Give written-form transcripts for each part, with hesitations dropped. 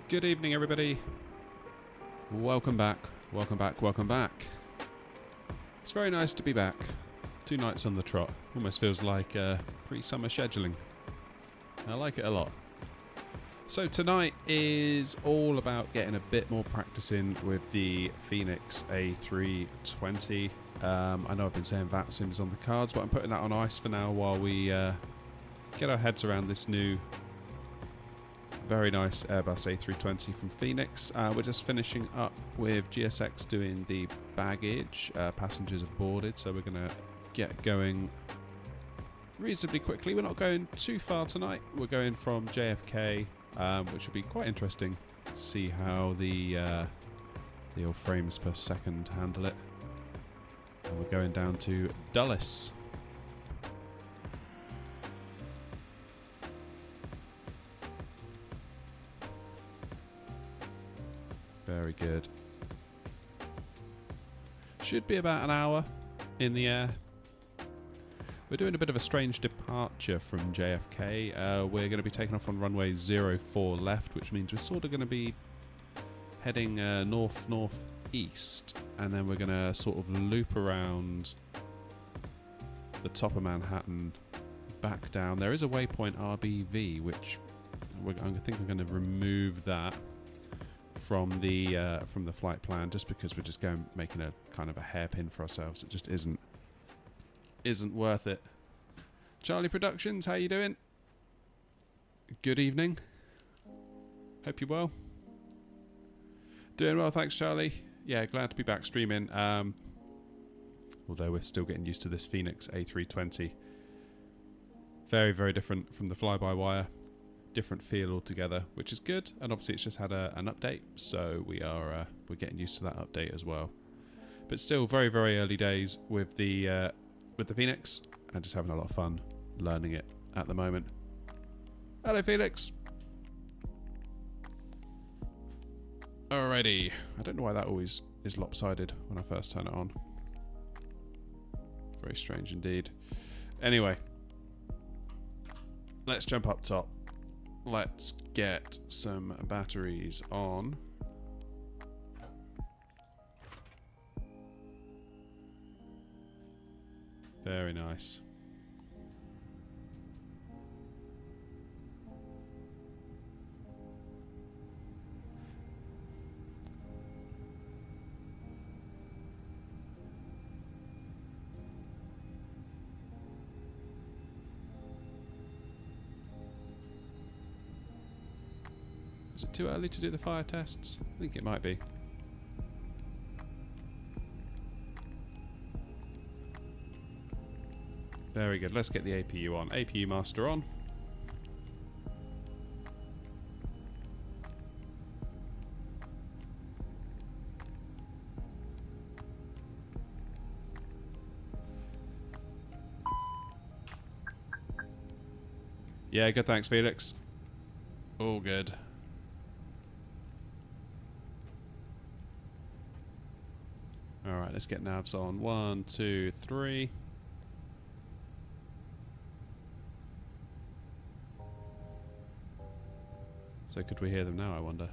Good evening, everybody. Welcome back, welcome back, welcome back. It's very nice to be back. 2 nights on the trot. Almost feels like pre-summer scheduling. I like it a lot. So tonight is all about getting a bit more practice in with the Fenix A320. I know I've been saying VAT sims on the cards, but I'm putting that on ice for now while we get our heads around this new very nice Airbus A320 from Fenix. We're just finishing up with GSX doing the baggage. Passengers have boarded, so we're going to get going reasonably quickly. We're not going too far tonight. We're going from JFK, which will be quite interesting to see how the old frames per second handle it. And we're going down to Dulles. Very good. Should be about an hour in the air. We're doing a bit of a strange departure from JFK. We're going to be taking off on runway 04 left, which means we're sort of going to be heading north-northeast, and then we're going to sort of loop around the top of Manhattan back down. There is a waypoint RBV, which I think we're going to remove that from the flight plan, just because we're just making a kind of a hairpin for ourselves. It just isn't worth it. Charlie Productions, how you doing? Good evening. Hope you're well. Doing well, thanks, Charlie. Yeah, glad to be back streaming. Although we're still getting used to this Fenix A320. Very, very different from the fly-by-wire. Different feel altogether, which is good, and obviously it's just had an update, so we're getting used to that update as well. But still, very, very early days with the Fenix, and just having a lot of fun learning it at the moment. Hello, Felix. Alrighty, I don't know why that always is lopsided when I first turn it on. Very strange indeed. Anyway, let's jump up top. Let's get some batteries on. Very nice. Is it too early to do the fire tests? I think it might be. Very good. Let's get the APU on. APU master on. Yeah, good. Thanks, Felix. All good. Alright, let's get navs on. 1, 2, 3. So could we hear them now, I wonder?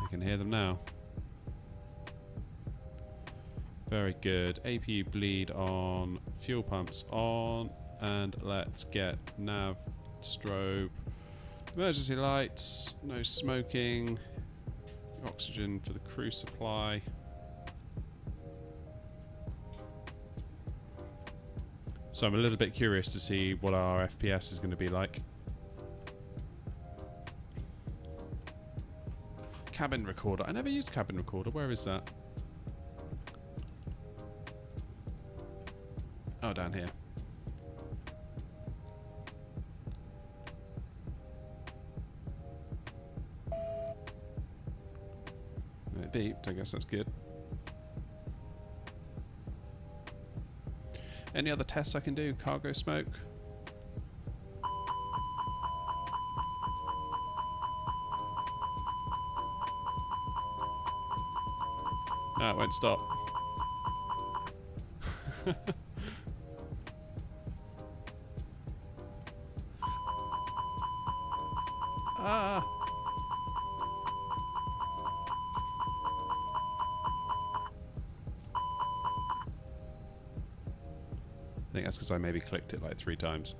We can hear them now. Very good. APU bleed on, fuel pumps on, and let's get nav, strobe, emergency lights, no smoking, oxygen for the crew supply. So I'm a little bit curious to see what our FPS is going to be like. Cabin recorder. I never used cabin recorder. Where is that? Oh, down here. It beeped. I guess that's good. Any other tests I can do? Cargo smoke. No, it won't stop. Ah! I think that's because I maybe clicked it like 3 times.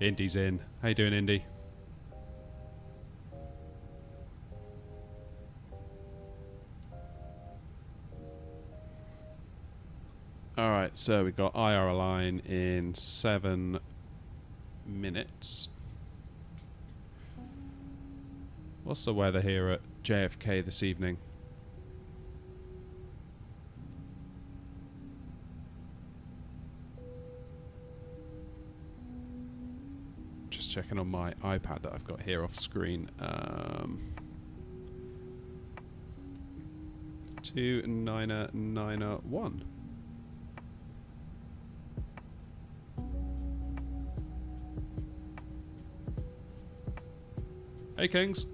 Indy's in. How you doing, Indy? Alright, so we've got IR align in 7 minutes. What's the weather here at JFK this evening? Just checking on my iPad that I've got here off screen. 2991. Hey, Kings.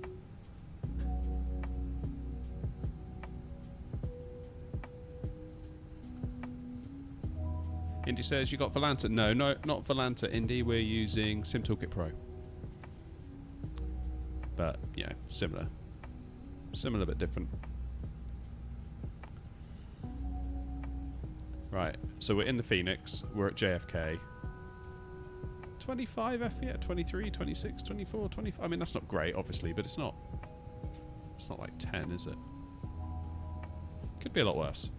Indy says you got Volanta. No, not Volanta, Indy. We're using SimToolkit Pro. But, yeah, similar. Similar but different. Right, so we're in the Phoenix. We're at JFK. 25 FPS, 23, 26, 24, 25. I mean, that's not great, obviously, but it's not like 10, is it? Could be a lot worse.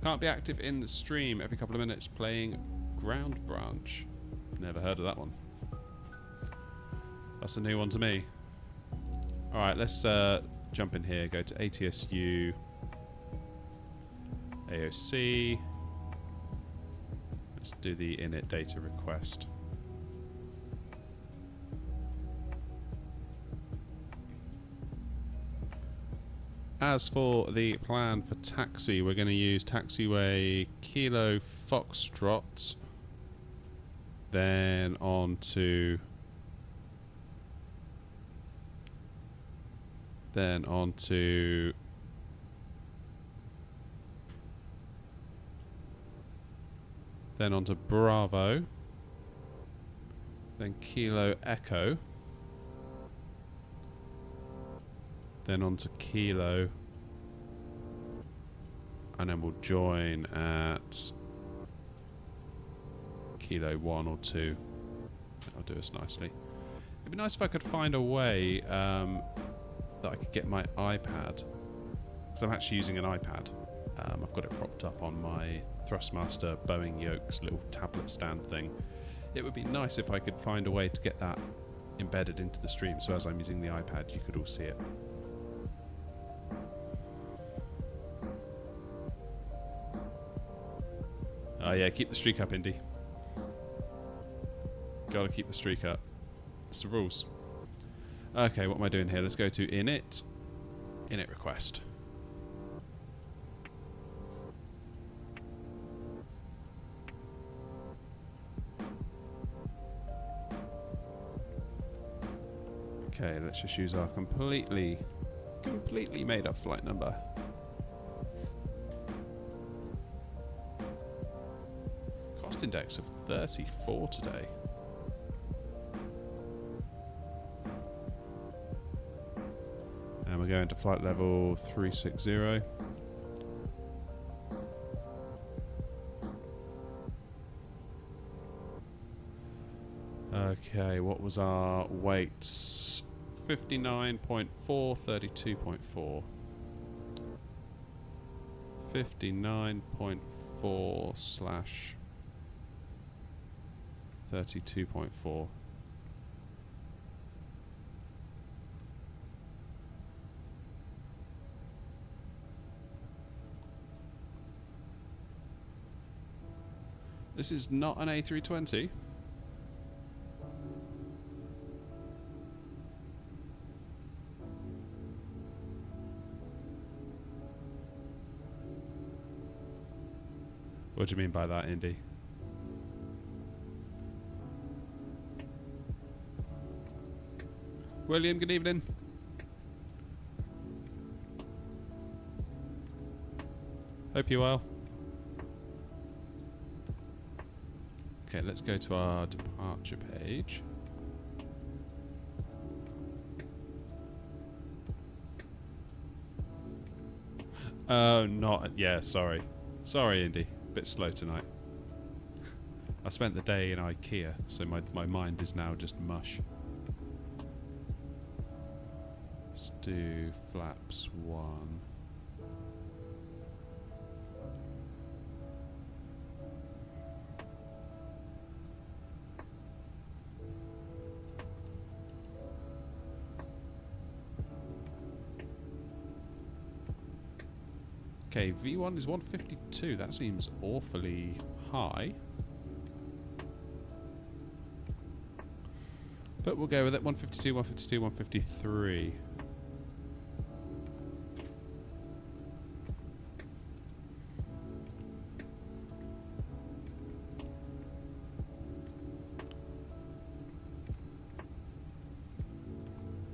Can't be active in the stream every couple of minutes playing Ground Branch. Never heard of that one. That's a new one to me. Alright, let's jump in here, go to ATSU, AOC. Let's do the init data request. As for the plan for taxi, we're going to use taxiway Kilo Foxtrot, then on to Bravo, then Kilo Echo, then on to Kilo, and then we'll join at Kilo 1 or 2. That'll do us nicely. It'd be nice if I could find a way that I could get my iPad, because I'm actually using an iPad. I've got it propped up on my Thrustmaster Boeing Yokes little tablet stand thing. It would be nice if I could find a way to get that embedded into the stream, so as I'm using the iPad you could all see it. Oh yeah, keep the streak up, Indy. Gotta keep the streak up. It's the rules. Okay, what am I doing here? Let's go to init request. Okay, let's just use our completely made up flight number. Cost index of 34 today. And we're going to flight level 360. Okay, what was our weights? 59.4, 32.4. 59.4 slash 32.4. This is not an A320. What do you mean by that, Indy? William, good evening. Hope you're well. Okay, let's go to our departure page. Oh, not... Yeah, sorry. Sorry, Indy. Bit slow tonight. I spent the day in IKEA, so my mind is now just mush. Let's do flaps 1. Okay, V1 is 152. That seems awfully high. But we'll go with it. 152, 152, 153.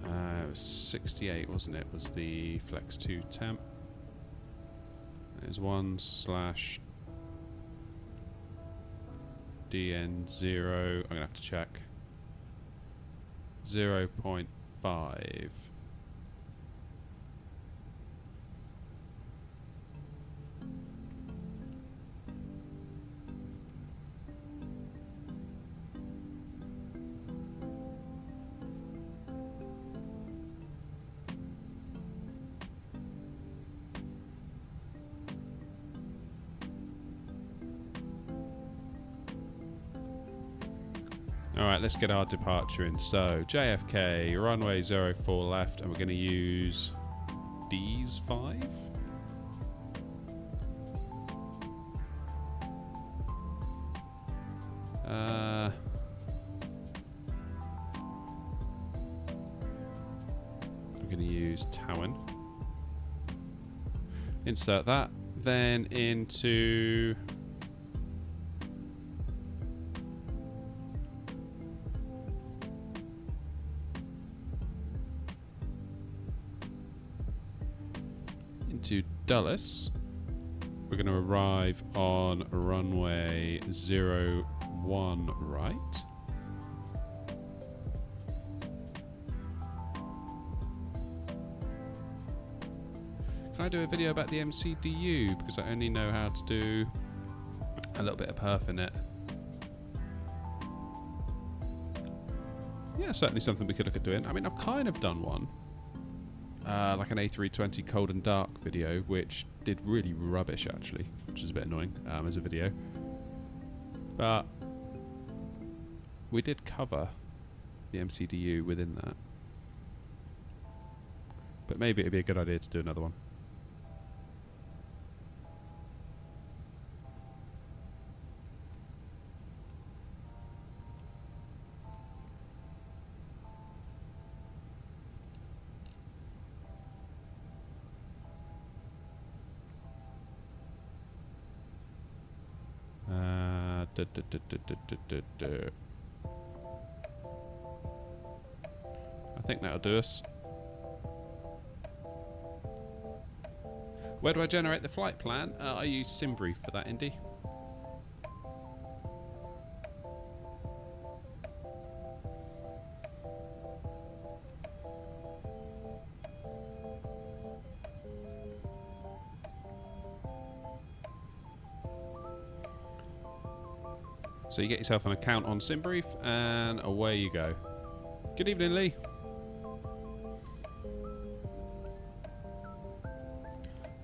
It was 68, wasn't it? Was the Flex 2 temp. There's 1/DN0. I'm gonna have to check. 0.5. Alright, let's get our departure in. So, JFK, runway 04 left, and we're going to use D's 5. I'm going to use Towan. Insert that, then into... to Dulles. We're going to arrive on runway 01 right. Can I do a video about the MCDU? Because I only know how to do a little bit of perf in it. Yeah, certainly something we could look at doing. I mean, I've kind of done one. Like an A320 cold and dark video, which did really rubbish actually, which is a bit annoying as a video. But we did cover the MCDU within that. But maybe it'd be a good idea to do another one. I think that'll do us. Where do I generate the flight plan? I use SimBrief for that, Indy. So you get yourself an account on SimBrief, and away you go. Good evening, Lee.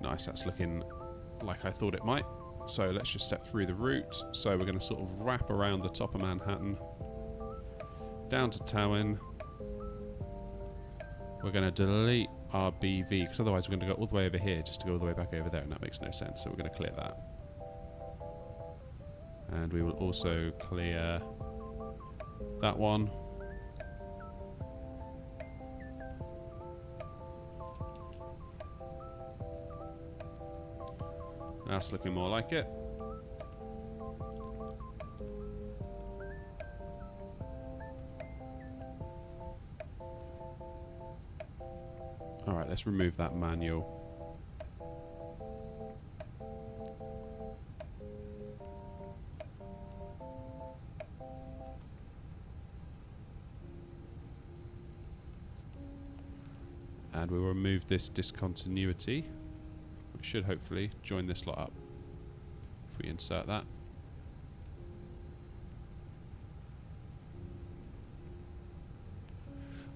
Nice, that's looking like I thought it might. So let's just step through the route. So we're going to sort of wrap around the top of Manhattan, down to Towan. We're going to delete our BV, because otherwise we're going to go all the way over here just to go all the way back over there, and that makes no sense. So we're going to clear that. And we will also clear that one. That's looking more like it. Alright, let's remove that manual. And we'll remove this discontinuity, which should hopefully join this lot up if we insert that.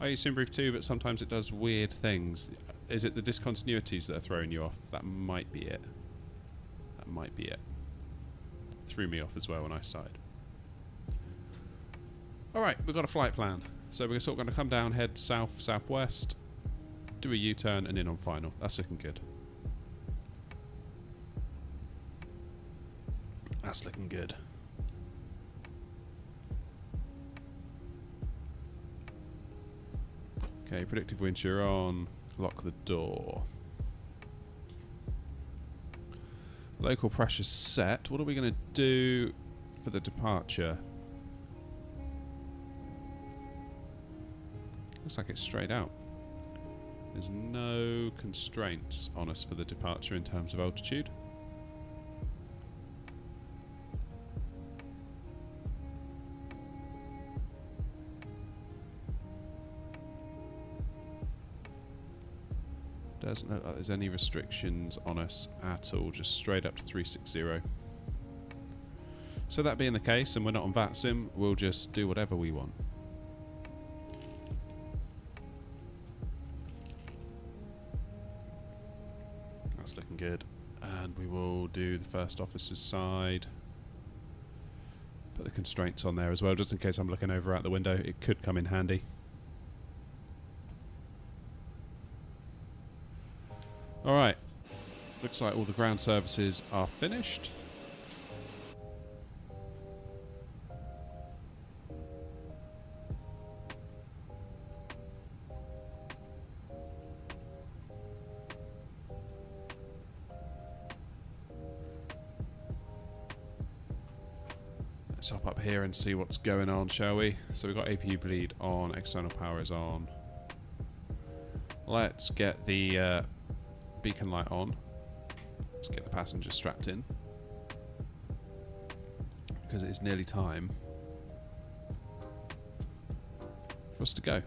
I use Simbrief too, but sometimes it does weird things. Is it the discontinuities that are throwing you off? That might be it. That might be it. Threw me off as well when I started. Alright, we've got a flight plan. So we're sort of going to come down, head south, southwest, do a U-turn and in on final. That's looking good. That's looking good. Okay, predictive wind shear on. Lock the door. Local pressure set. What are we going to do for the departure? Looks like it's straight out. There's no constraints on us for the departure in terms of altitude. Doesn't look like there's any restrictions on us at all, just straight up to 360. So that being the case, and we're not on VATSIM, we'll just do whatever we want. That's looking good. And we will do the first officer's side. Put the constraints on there as well, just in case I'm looking over out the window. It could come in handy. Alright, looks like all the ground services are finished. Let's hop up here and see what's going on, shall we? So we've got APU bleed on, external power is on. Let's get the beacon light on. Let's get the passengers strapped in, because it is nearly time for us to go.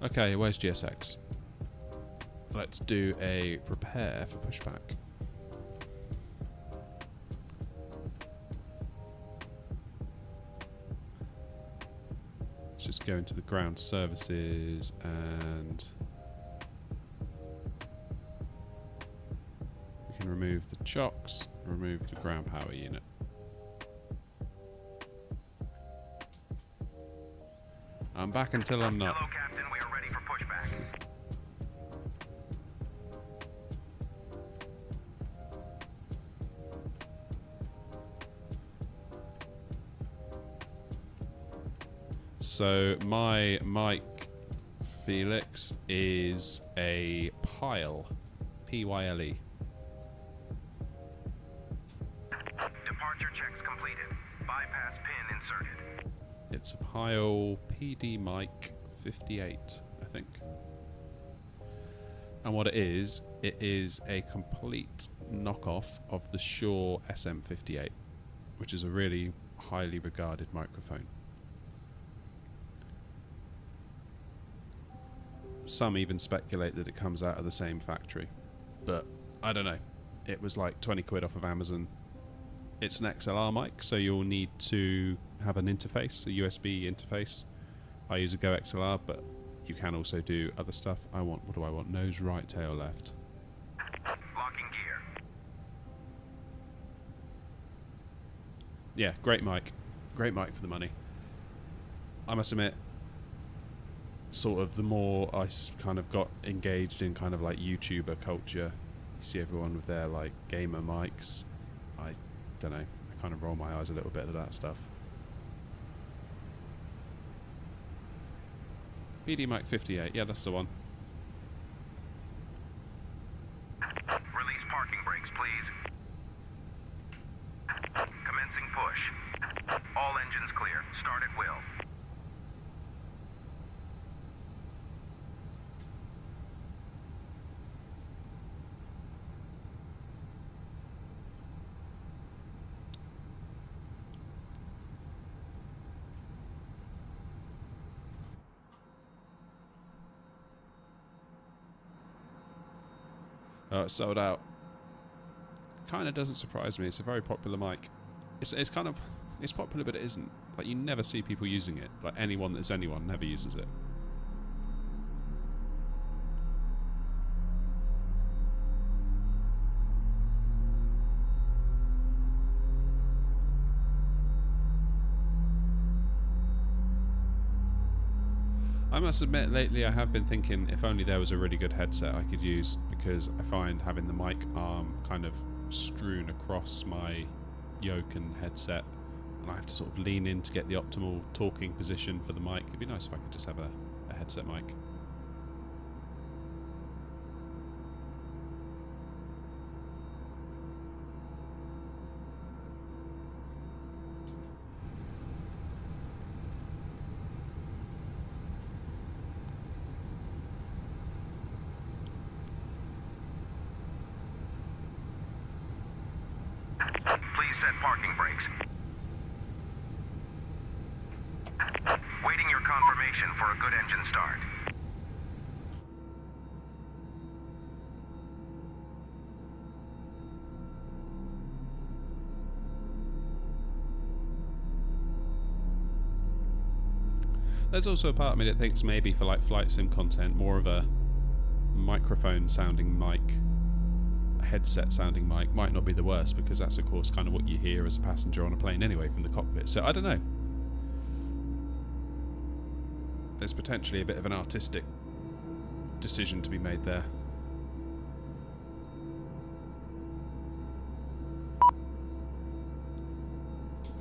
Okay, where's GSX? Let's do a prepare for pushback. Just go into the ground services and we can remove the chocks, remove the ground power unit. I'm back until I'm not. Hello, Captain. We are ready for pushback. So my mic, Felix, is a pile, P-Y-L-E. Departure checks completed. Bypass pin inserted. It's a pile PD mic 58, I think. And what it is a complete knockoff of the Shure SM58, which is a really highly regarded microphone. Some even speculate that it comes out of the same factory, but I don't know. It was like 20 quid off of Amazon. It's an XLR mic, so you'll need to have an interface, a USB interface. I use a Go XLR, but you can also do other stuff. What do I want? Nose right, tail left. Locking gear. Yeah, great mic. Great mic for the money. I must admit, sort of the more I kind of got engaged in kind of like YouTuber culture, you see everyone with their like gamer mics. I don't know. I kind of roll my eyes a little bit at that stuff. BD mic 58. Yeah, that's the one. Release parking brakes, please. Commencing push. All engines Engines clear. Start at will. Oh, it's sold out. Kind of doesn't surprise me. It's a very popular mic. It's kind of... It's popular, but it isn't. Like, you never see people using it. Like, anyone that's anyone never uses it. I must admit, lately I have been thinking if only there was a really good headset I could use, because I find having the mic arm kind of strewn across my yoke and headset, and I have to sort of lean in to get the optimal talking position for the mic. It'd be nice if I could just have a headset mic. Please set parking brakes. Waiting your confirmation for a good engine start. There's also a part of me that thinks maybe for like flight sim content, more of a microphone sounding mic, headset sounding mic might not be the worst, because that's of course kind of what you hear as a passenger on a plane anyway from the cockpit. So I don't know. There's potentially a bit of an artistic decision to be made there.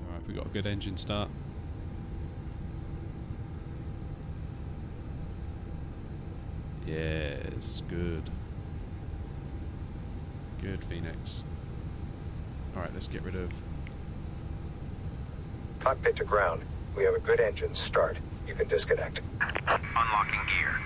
Alright, we got a good engine start. Yes, good. Good, Phoenix. Alright, let's get rid of... Cockpit to ground. We have a good engine start. You can disconnect. Unlocking gear.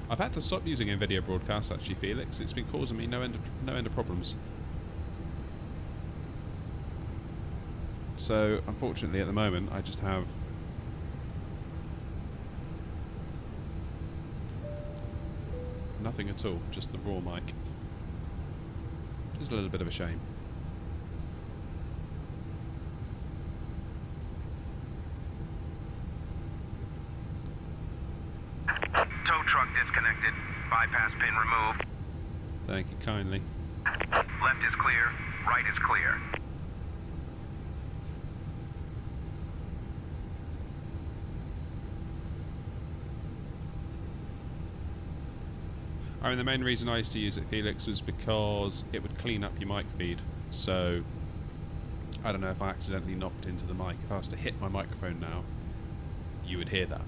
I've had to stop using Nvidia Broadcast actually, Felix. It's been causing me no end of problems. So, unfortunately at the moment, I just have nothing at all, just the raw mic. Just a little bit of a shame. Tow truck disconnected. Bypass pin removed. Thank you kindly. Left is clear. Right is clear. I mean, the main reason I used to use it, Felix, was because it would clean up your mic feed. So, I don't know if I accidentally knocked into the mic. If I was to hit my microphone now, you would hear that.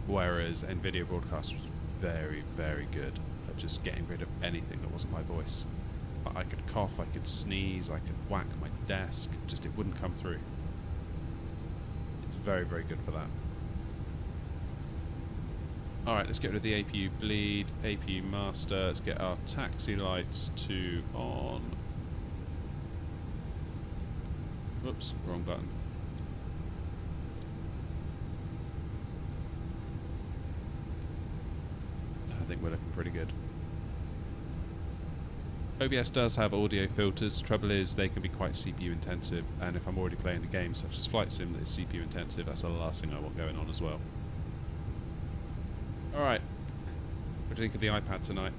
Whereas Nvidia Broadcast was very, very good at just getting rid of anything that wasn't my voice. I could cough, I could sneeze, I could whack my desk, just it wouldn't come through. It's very, very good for that. Alright, let's get rid of the APU bleed, APU master, let's get our taxi lights to on. Whoops, wrong button. I think we're looking pretty good. OBS does have audio filters. Trouble is they can be quite CPU intensive, and if I'm already playing a game such as Flight Sim that is CPU intensive, that's the last thing I want going on as well. Alright, what do you think of the iPad tonight?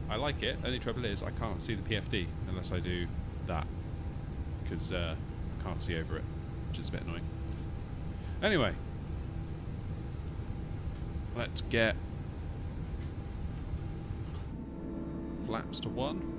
I like it, only trouble is I can't see the PFD unless I do that, because I can't see over it, which is a bit annoying. Anyway, let's get flaps to 1.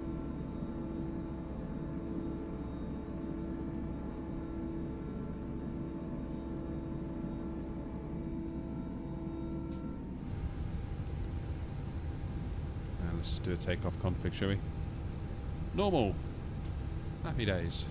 let's do a takeoff config, shall we? Normal. Happy days.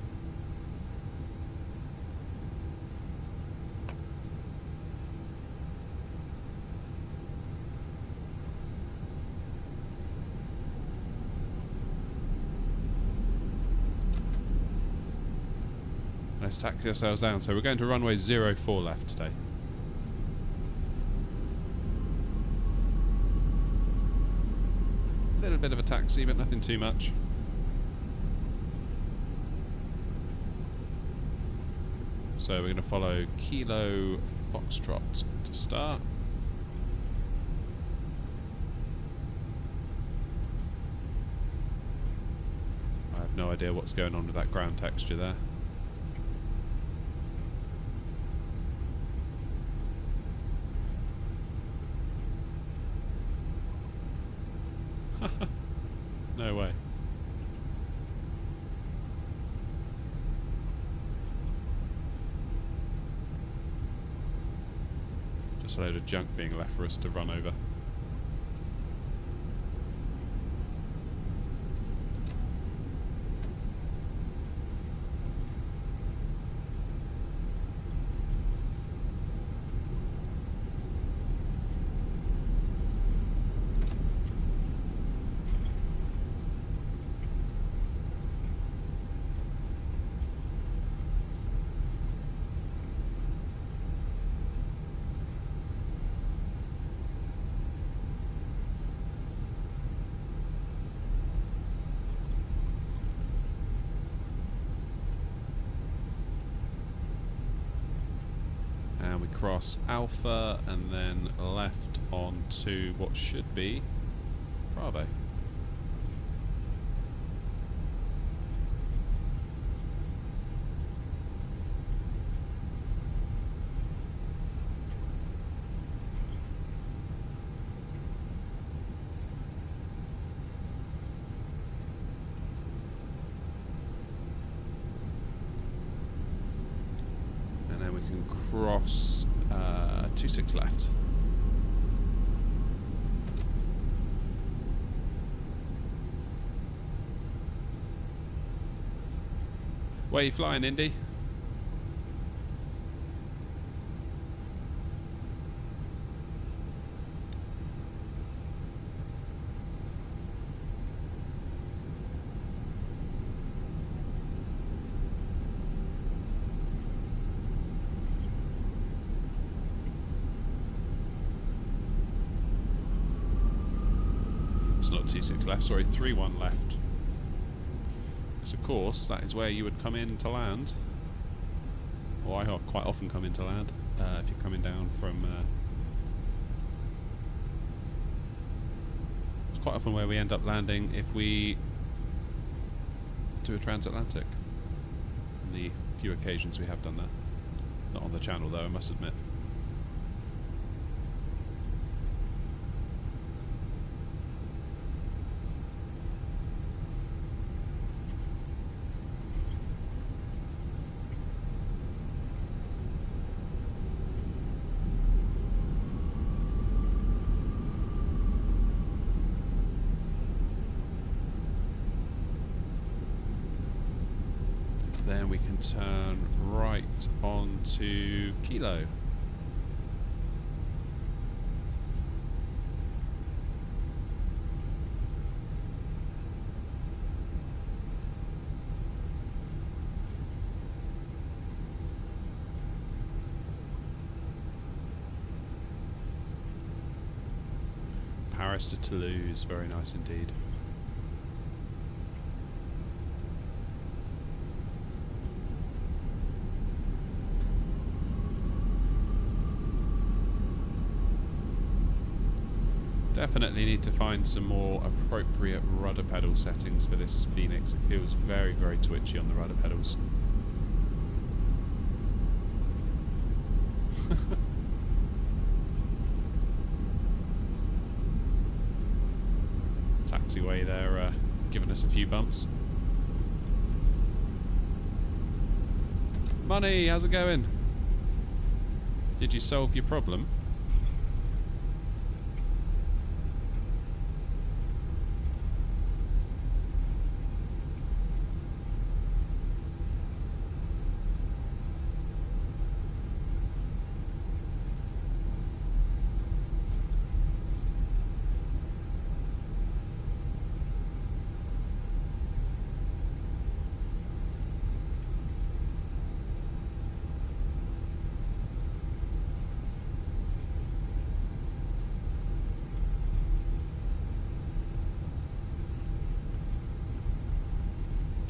Let's taxi ourselves down. So we're going to runway 04 left today. A little bit of a taxi, but nothing too much. So we're going to follow Kilo Foxtrot to start. I have no idea what's going on with that ground texture there. No way. Just a load of junk being left for us to run over. And we cross Alpha and then left on to what should be Bravo. And then we can cross 26 left. Where are you flying, Indy? It's not 26 left, sorry, 31 left. Because of course, that is where you would come in to land. Or I quite often come in to land, if you're coming down from... it's quite often where we end up landing if we do a transatlantic. On the few occasions we have done that. Not on the channel though, I must admit. Then we can turn right onto Kilo. Paris to Toulouse, very nice indeed. Definitely need to find some more appropriate rudder pedal settings for this Fenix. It feels very, very twitchy on the rudder pedals. Taxiway there, giving us a few bumps. Money, how's it going? Did you solve your problem?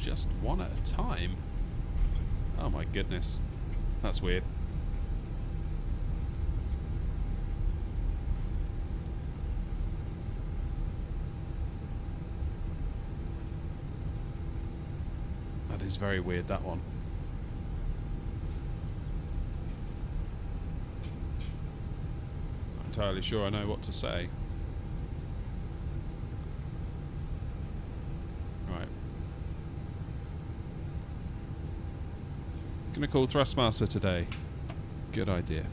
Just one at a time? Oh my goodness. That's weird. That is very weird, that one. Not entirely sure I know what to say. Right. Gonna call Thrustmaster today. Good idea.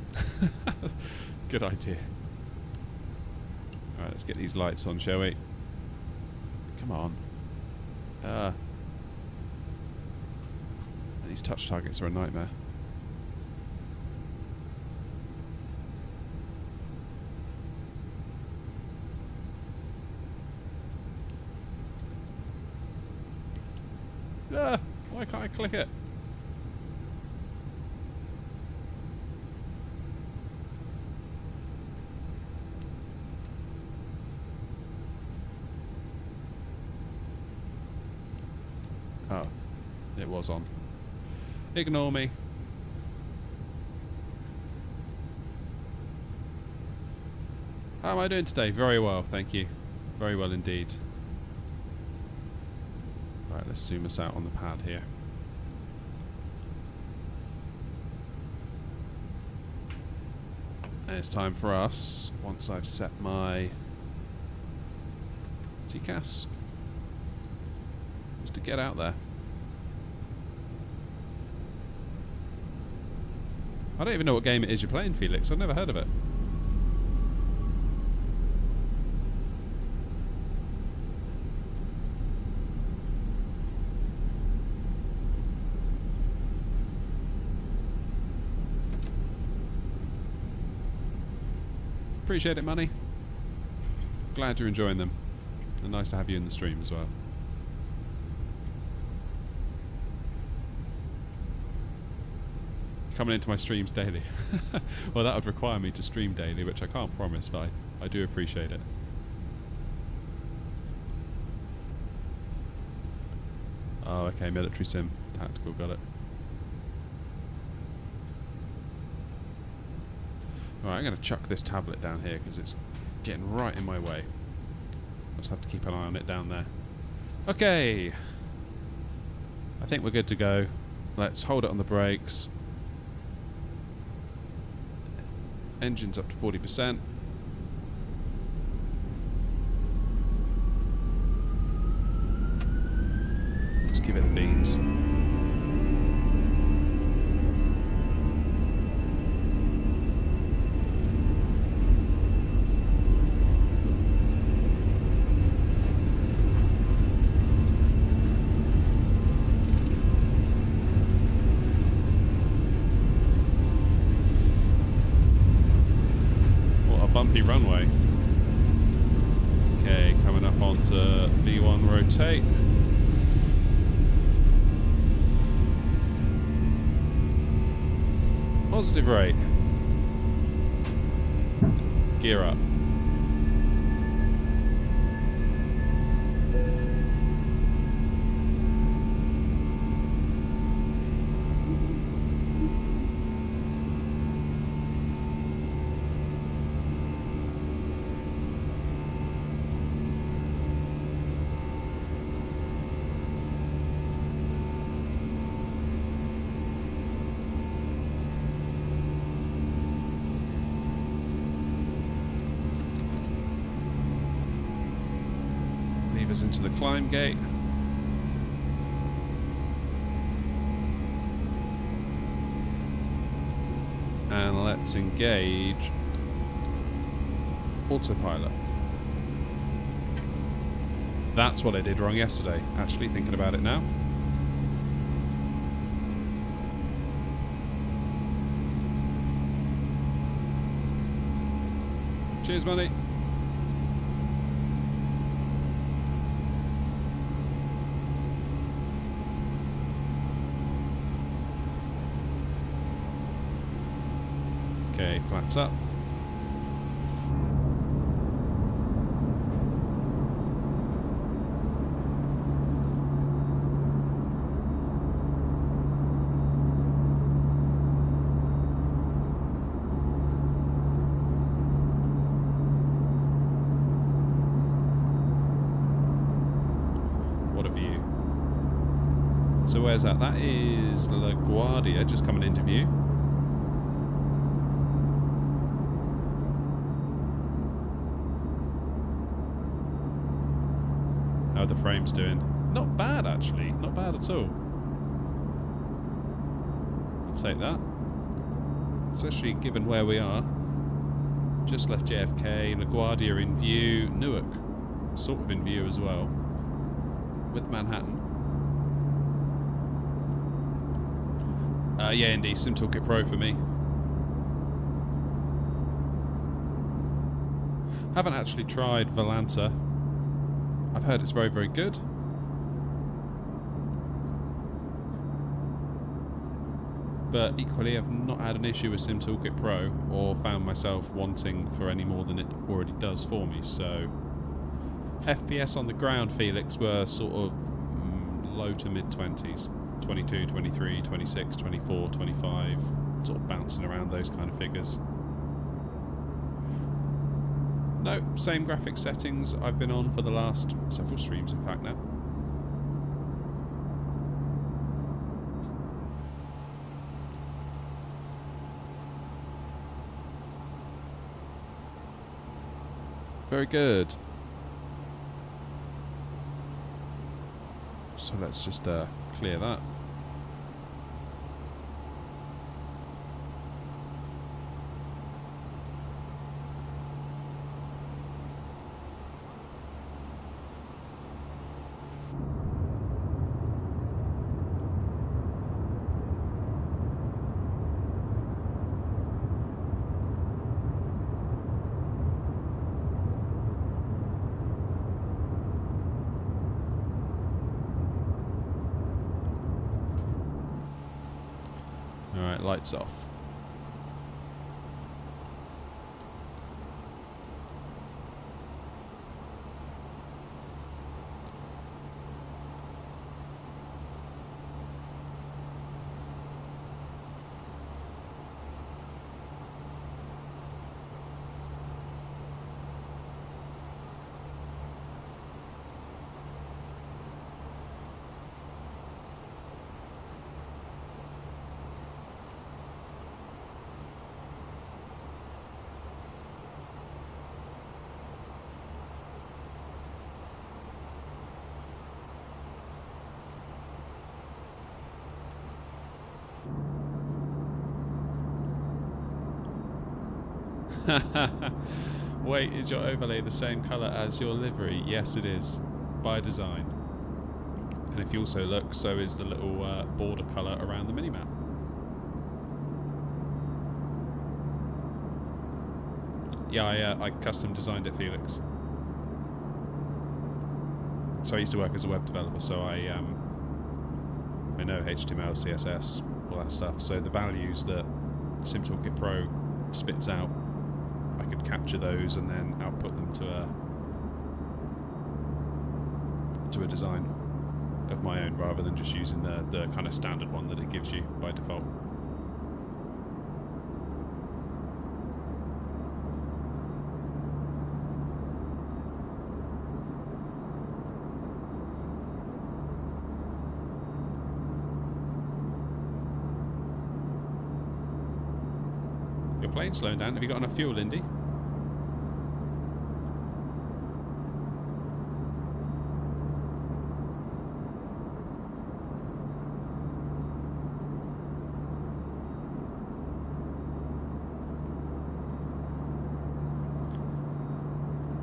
Good idea. Alright, let's get these lights on, shall we? Come on. These touch targets are a nightmare. Why can't I click it? Oh, it was on. Ignore me. How am I doing today? Very well, thank you. Very well indeed. Right, let's zoom us out on the pad here. And it's time for us, once I've set my TCAS, is to get out there. I don't even know what game it is you're playing, Felix. I've never heard of it. Appreciate it, Money. Glad you're enjoying them. And nice to have you in the stream as well. Coming into my streams daily. Well, that would require me to stream daily, which I can't promise, but I do appreciate it. Oh, okay, military sim. Tactical, got it. Alright, I'm going to chuck this tablet down here because it's getting right in my way. I'll just have to keep an eye on it down there. Okay. I think we're good to go. Let's hold it on the brakes. Engine's up to 40%. Let's give it the beans. Bumpy runway. Okay, coming up onto V1 rotate. Positive rate. Gear up. Into the climb gate. And let's engage autopilot. That's what I did wrong yesterday, actually thinking about it now. Cheers, Money. Okay, flaps up. So where's that? That is LaGuardia, just coming into view. How are the frames doing? Not bad, actually. Not bad at all. I'll take that. Especially given where we are. Just left JFK, LaGuardia in view, Newark sort of in view as well, with Manhattan. Yeah, indeed, Sim Toolkit Pro for me. Haven't actually tried Volanta. I've heard it's very, very good. But equally, I've not had an issue with Sim Toolkit Pro or found myself wanting for any more than it already does for me. So, FPS on the ground, Felix, were sort of low to mid 20s. 22, 23, 26, 24, 25, sort of bouncing around those kind of figures. No, same graphics settings I've been on for the last several streams, in fact, now. Very good. So let's just clear that. Alright, lights off. Wait, is your overlay the same colour as your livery? Yes, it is, by design. And if you also look, so is the little border colour around the minimap. Yeah, I custom designed it, Felix. So I used to work as a web developer, so I know HTML, CSS, all that stuff. So the values that Sim Toolkit Pro spits out, I could capture those and then output them to a design of my own, rather than just using the kind of standard one that it gives you by default. Your plane's slowing down. Have you got enough fuel, Indy?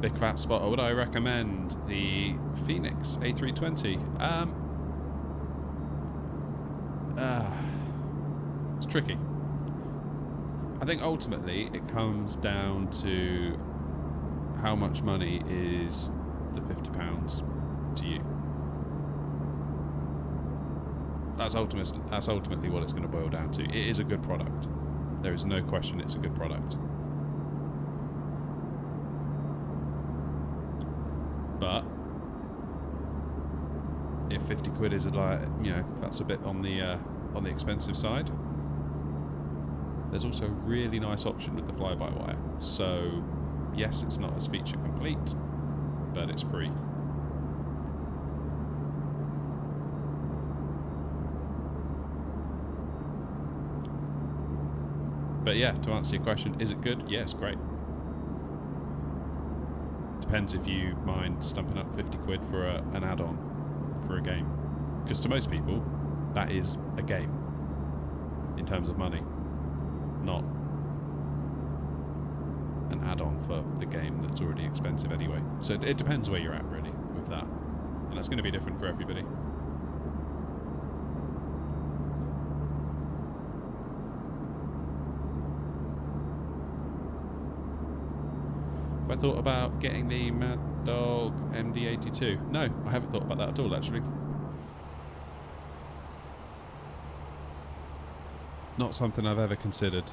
Big fat spotter. Would I recommend the Fenix A320? It's tricky. I think ultimately it comes down to how much money is the £50 to you. That's ultimately what it's going to boil down to. It is a good product. There is no question it's a good product. But if 50 quid is that's a bit on the expensive side, there's also a really nice option with the fly-by-wire. So yes, it's not as feature complete, but it's free. But yeah, to answer your question, is it good? Yeah, it's great. Depends if you mind stumping up 50 quid for an add-on for a game. Because to most people, that is a game in terms of money, not an add-on for the game that's already expensive anyway. So it depends where you're at really with that, and that's going to be different for everybody. Have I thought about getting the Mad Dog MD82? No, I haven't thought about that at all actually. Not something I've ever considered.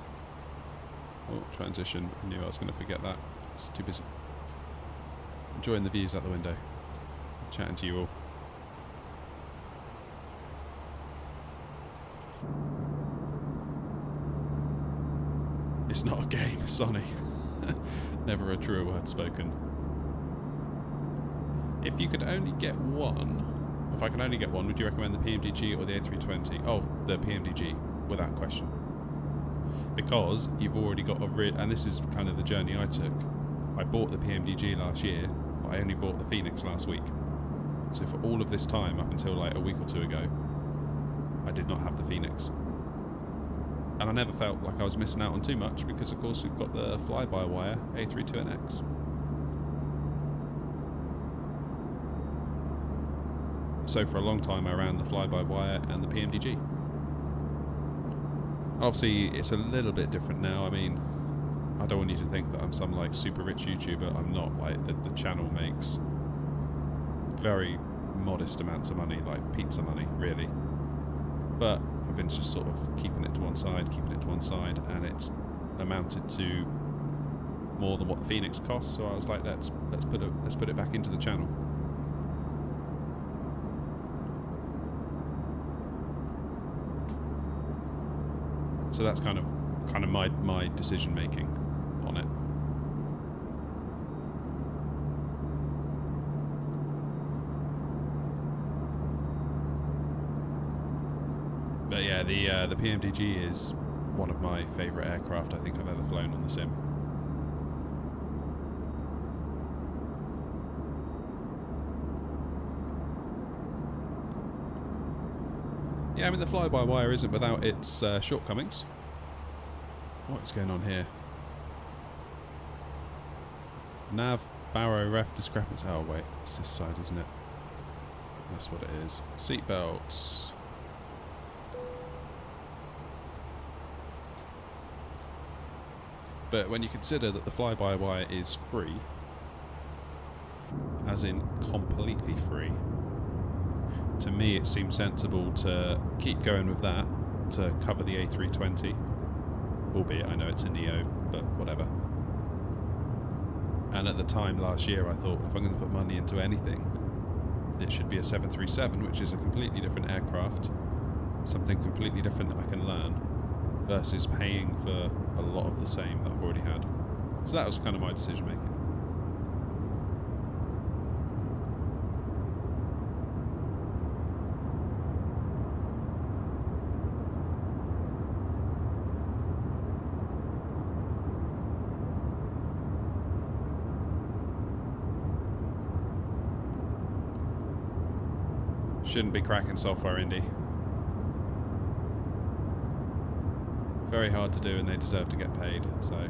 Oh, transition. I knew I was going to forget that. I was too busy enjoying the views out the window, chatting to you all. It's not a game, Sonny. Never a truer word spoken. If you could only get one, if I can only get one, would you recommend the PMDG or the A320? Oh, the PMDG, without question. Because you've already got and this is kind of the journey I took. I bought the PMDG last year, but I only bought the Fenix last week. So for all of this time, up until like a week or two ago, I did not have the Fenix. And I never felt like I was missing out on too much because, of course, we've got the fly-by-wire A320X. So for a long time, I ran the fly-by-wire and the PMDG. Obviously, it's a little bit different now. I mean, I don't want you to think that I'm some like super rich YouTuber. I'm not. Like the channel makes very modest amounts of money, like pizza money, really. But I've been just sort of keeping it to one side, and it's amounted to more than what the Fenix costs. So I was like, let's put it back into the channel. So that's kind of my decision making on it. But yeah, the PMDG is one of my favourite aircraft I think I've ever flown on the sim. Yeah, I mean the fly-by-wire isn't without its shortcomings. What's going on here? Nav, barrow, ref, discrepancy. Oh wait, it's this side, isn't it? That's what it is. Seatbelts. But when you consider that the fly-by-wire is free, as in completely free, to me it seems sensible to keep going with that to cover the A320, albeit I know it's a Neo, but whatever. And at the time last year I thought if I'm going to put money into anything, it should be a 737, which is a completely different aircraft, something completely different that I can learn, versus paying for a lot of the same that I've already had. So that was kind of my decision making. Shouldn't be cracking software, Indy. Very hard to do, and they deserve to get paid, so.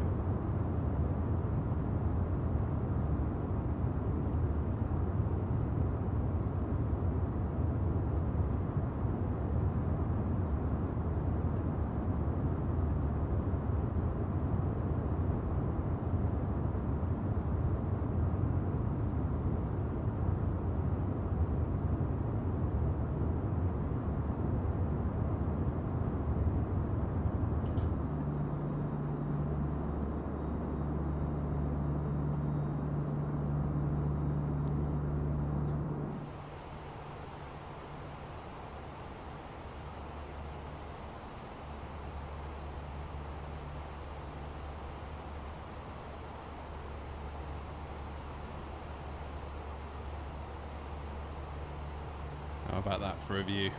How about that for a view?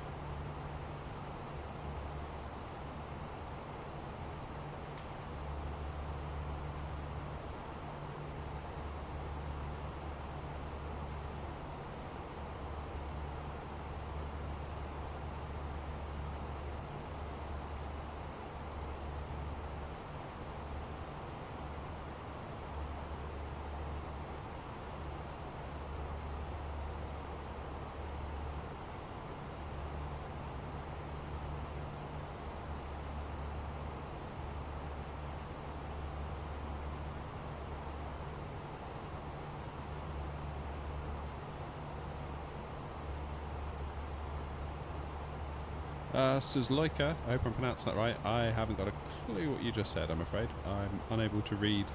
Suzloika, I hope I'm pronouncing that right. I haven't got a clue what you just said, I'm afraid. I'm unable to read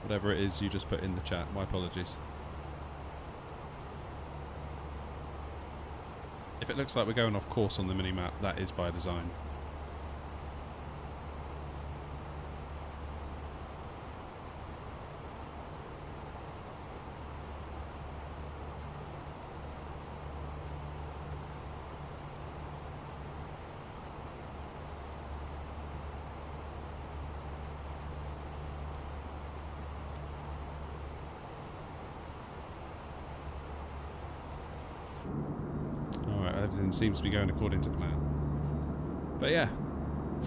whatever it is you just put in the chat. My apologies. If it looks like we're going off course on the mini-map, that is by design. Everything seems to be going according to plan. But yeah,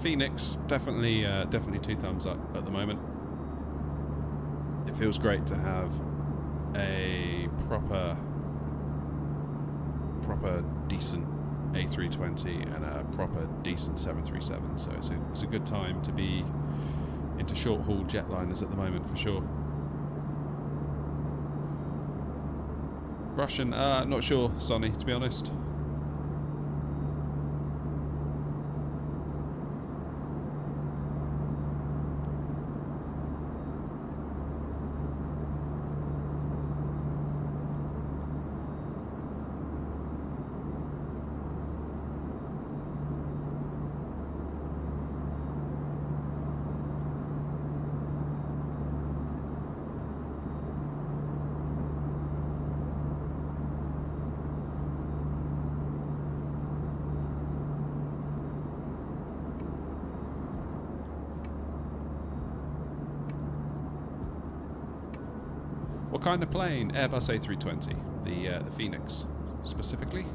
Fenix, definitely 2 thumbs up at the moment. It feels great to have a proper decent A320 and a proper decent 737. So it's a good time to be into short haul jetliners at the moment for sure. Russian, not sure, Sonny, to be honest. What kind of plane? Airbus A320, the Fenix specifically.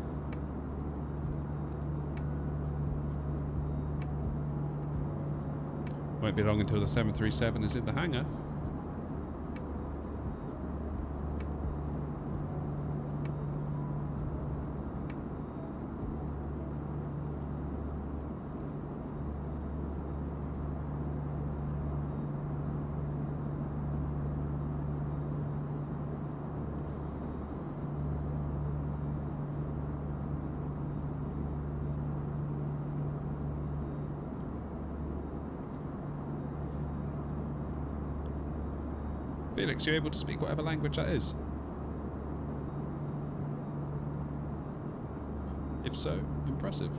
Won't be long until the 737 is in the hangar. Felix, you able to speak whatever language that is? If so, impressive.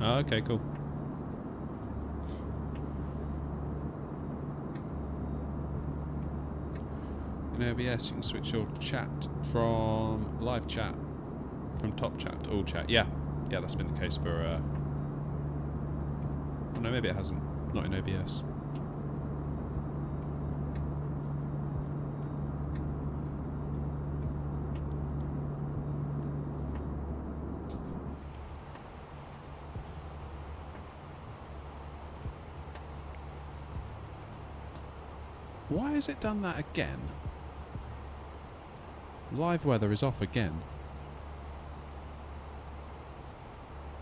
Oh, okay, cool. In OBS, you can switch your chat from live chat, from top chat to all chat. Yeah, that's been the case for. Oh no, maybe it hasn't. Not in OBS. Why has it done that again? Live weather is off again.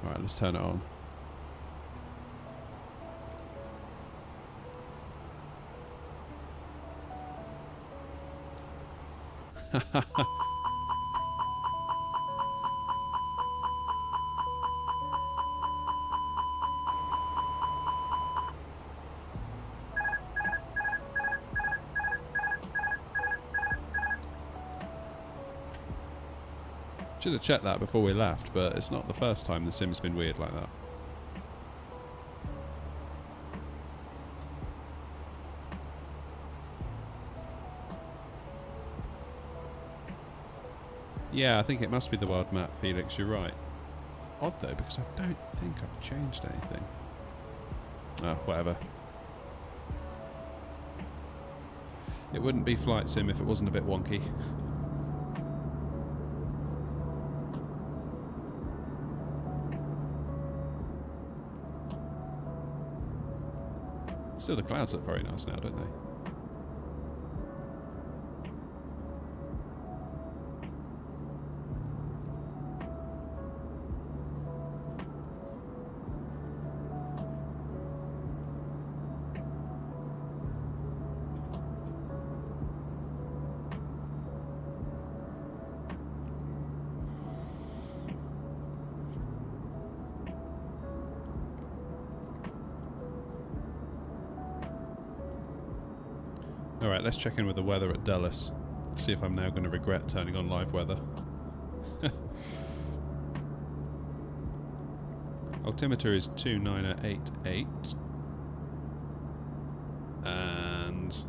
Alright, let's turn it on. Should have checked that before we left, but it's not the first time the sim's been weird like that. Yeah, I think it must be the world map, Felix, you're right. Odd though, because I don't think I've changed anything. Oh, whatever. It wouldn't be Flight Sim if it wasn't a bit wonky. Still, the clouds look very nice now, don't they? Alright, let's check in with the weather at Dulles. See if I'm now going to regret turning on live weather. Altimeter is 2988. And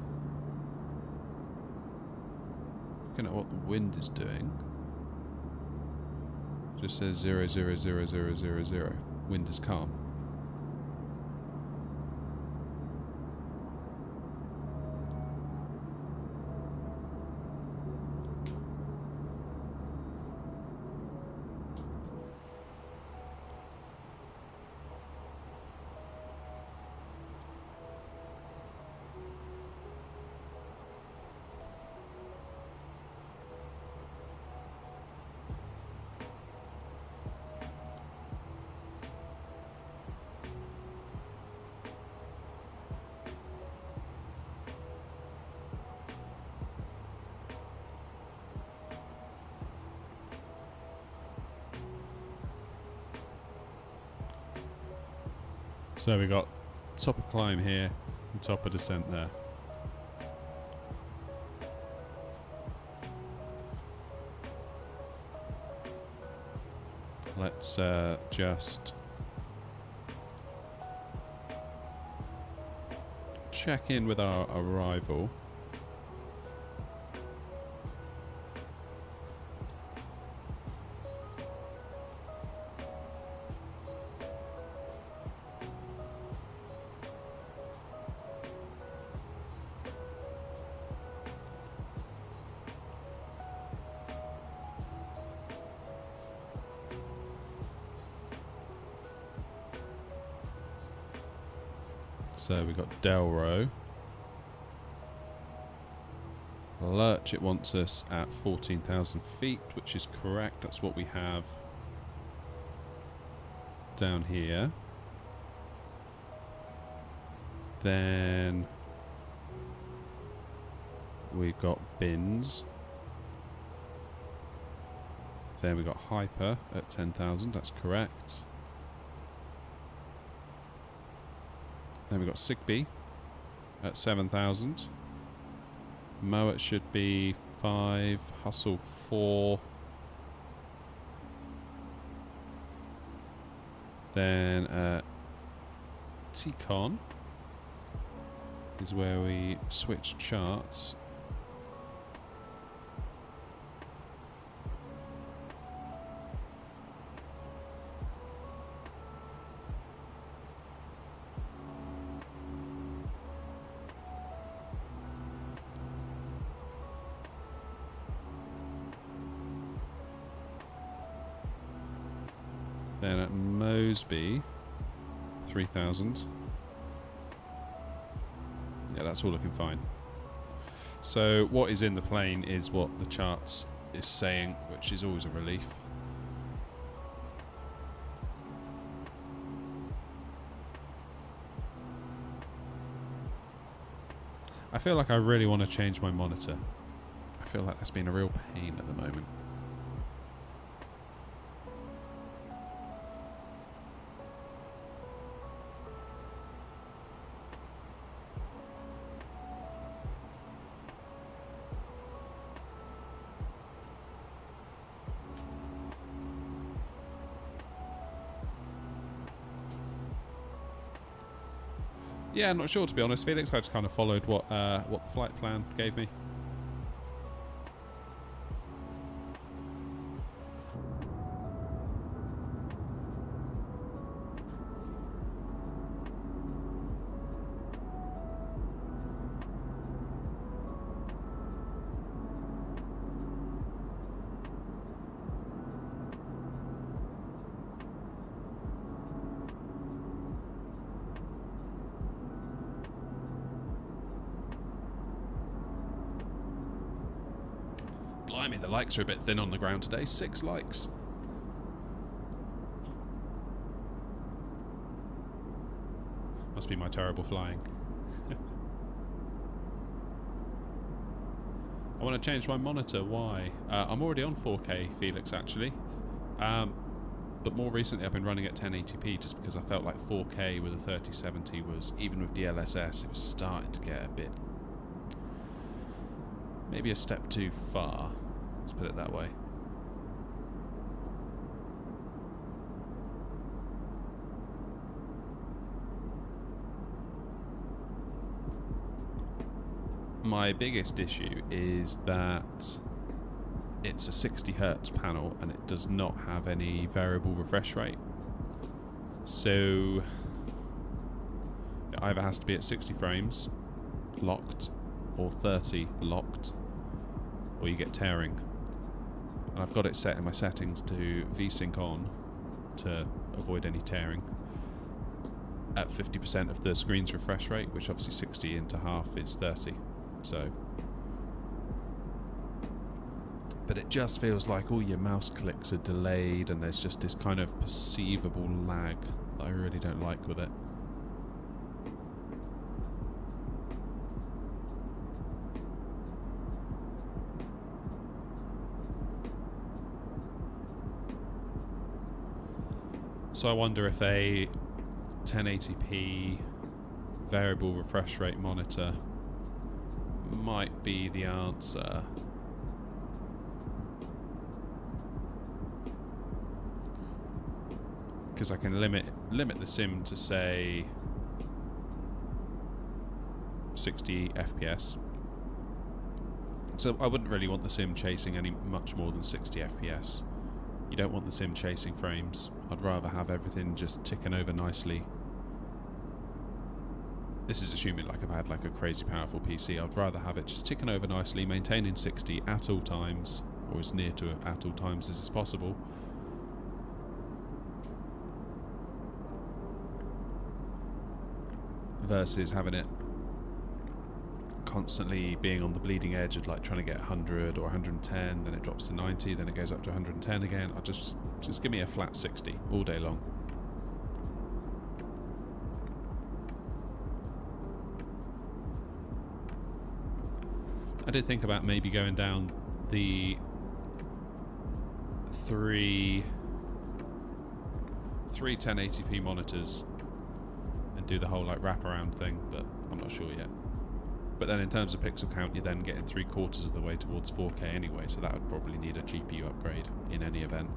looking at what the wind is doing, it just says 0000000. Wind is calm. So we got top of climb here and top of descent there. Let's just check in with our arrival. So we got Delro. Lurch, it wants us at 14,000 feet, which is correct. That's what we have down here. Then we've got Bins. Then we got Hyper at 10,000. That's correct. Then we've got Sigby at 7,000. Moet should be 5. Hustle 4. Then T-Con is where we switch charts. Then at Mosby, 3,000. Yeah, that's all looking fine. So what is in the plane is what the charts is saying, which is always a relief. I feel like I really want to change my monitor. I feel like that's been a real pain at the moment. Yeah, I'm not sure, to be honest, Felix. I just kind of followed what the flight plan gave me. Blimey, the likes are a bit thin on the ground today. 6 likes. Must be my terrible flying. I want to change my monitor. Why? I'm already on 4K, Felix, actually. But more recently I've been running at 1080p just because I felt like 4K with a 3070 was, even with DLSS, it was starting to get a bit... maybe a step too far. Let's put it that way. My biggest issue is that it's a 60 Hertz panel and it does not have any variable refresh rate. So it either has to be at 60 frames locked or 30 locked, or you get tearing. And I've got it set in my settings to VSync on to avoid any tearing at 50% of the screen's refresh rate, which obviously 60 into half is 30. So, but it just feels like all your mouse clicks are delayed and there's just this kind of perceivable lag that I really don't like with it. So I wonder if a 1080p variable refresh rate monitor might be the answer. Because I can limit the sim to, say, 60 FPS. So I wouldn't really want the sim chasing any much more than 60 FPS. You don't want the sim chasing frames. I'd rather have everything just ticking over nicely. This is assuming like if I had like a crazy powerful PC, I'd rather have it just ticking over nicely, maintaining 60 at all times, or as near to at all times as is possible. Versus having it constantly being on the bleeding edge of like trying to get 100 or 110, then it drops to 90, then it goes up to 110 again. I'll just give me a flat 60 all day long. I did think about maybe going down the three 1080p monitors and do the whole like wraparound thing, but I'm not sure yet. But then in terms of pixel count, you're then getting 3/4 of the way towards 4K anyway, so that would probably need a GPU upgrade in any event.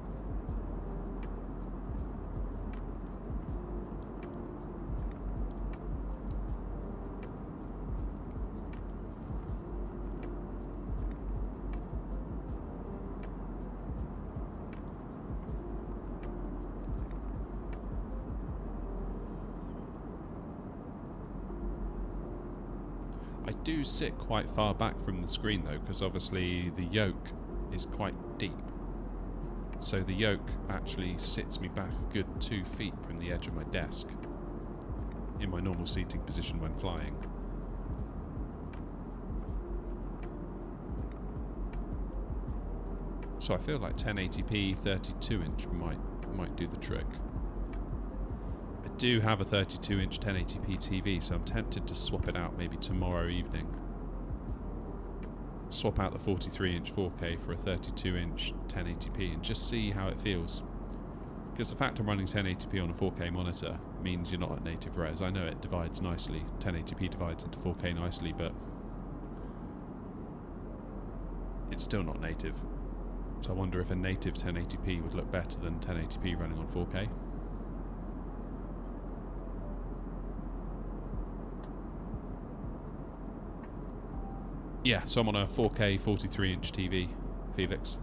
I do sit quite far back from the screen though, because obviously the yoke is quite deep. So the yoke actually sits me back a good 2 feet from the edge of my desk in my normal seating position when flying. So I feel like 1080p 32-inch might do the trick. I do have a 32-inch 1080p TV, so I'm tempted to swap it out maybe tomorrow evening. Swap out the 43-inch 4K for a 32-inch 1080p and just see how it feels. Because the fact I'm running 1080p on a 4K monitor means you're not at native res. I know it divides nicely, 1080p divides into 4K nicely, but it's still not native. So I wonder if a native 1080p would look better than 1080p running on 4K. Yeah, so I'm on a 4K 43-inch TV, Felix.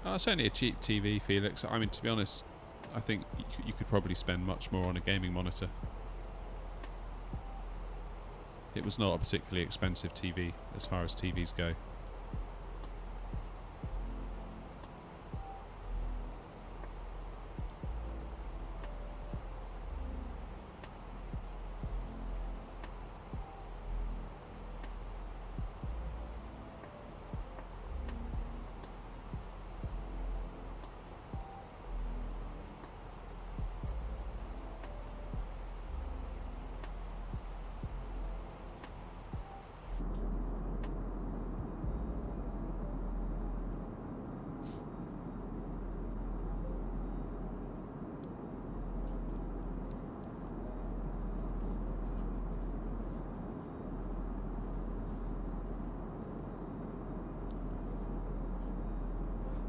It's only a cheap TV, Felix. I mean, to be honest, I think you could probably spend much more on a gaming monitor. It was not a particularly expensive TV as far as TVs go.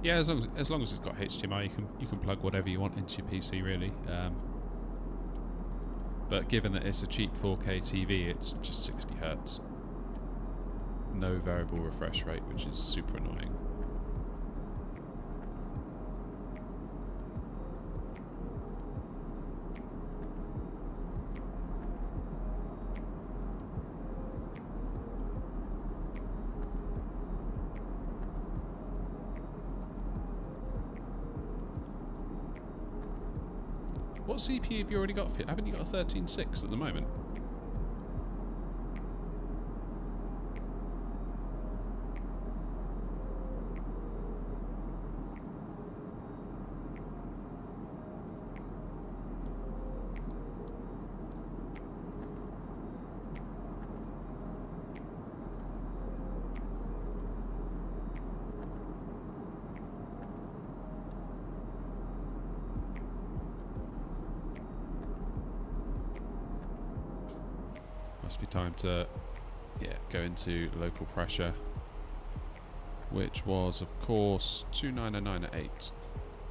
Yeah, as long as it's got HDMI, you can plug whatever you want into your PC, really. But given that it's a cheap 4K TV, it's just 60 Hz. No variable refresh rate, which is super annoying. What CPU have you already got? Haven't you got a 13.6 at the moment? Must be time to, go into local pressure, which was, of course, 299 at 8.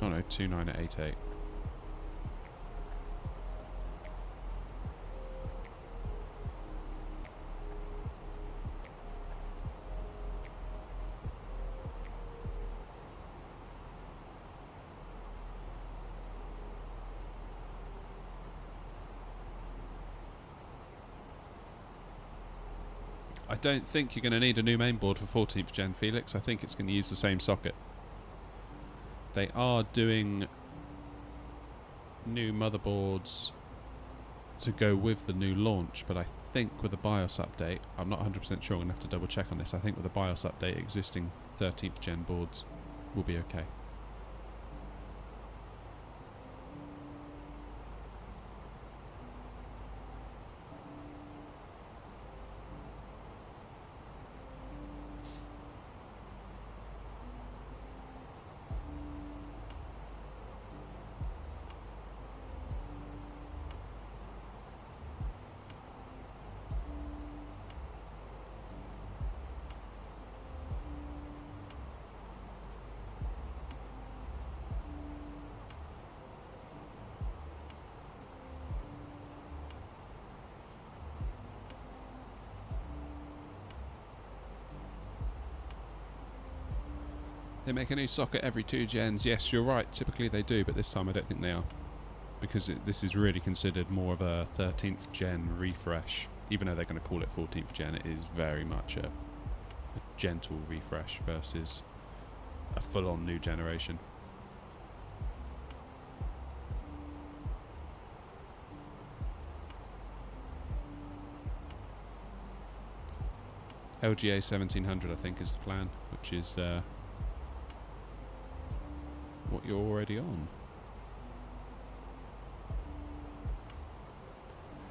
Oh no, 29 at 88. I don't think you're going to need a new mainboard for 14th gen, Felix. I think it's going to use the same socket. They are doing new motherboards to go with the new launch, but I think with the BIOS update, I'm not 100% sure, I'm going to have to double check on this. I think with the BIOS update, existing 13th gen boards will be okay. They make a new socket every 2 gens. Yes, you're right. Typically they do, but this time I don't think they are. Because this is really considered more of a 13th gen refresh. Even though they're going to call it 14th gen, it is very much a gentle refresh versus a full-on new generation. LGA 1700 I think is the plan, which is what you're already on.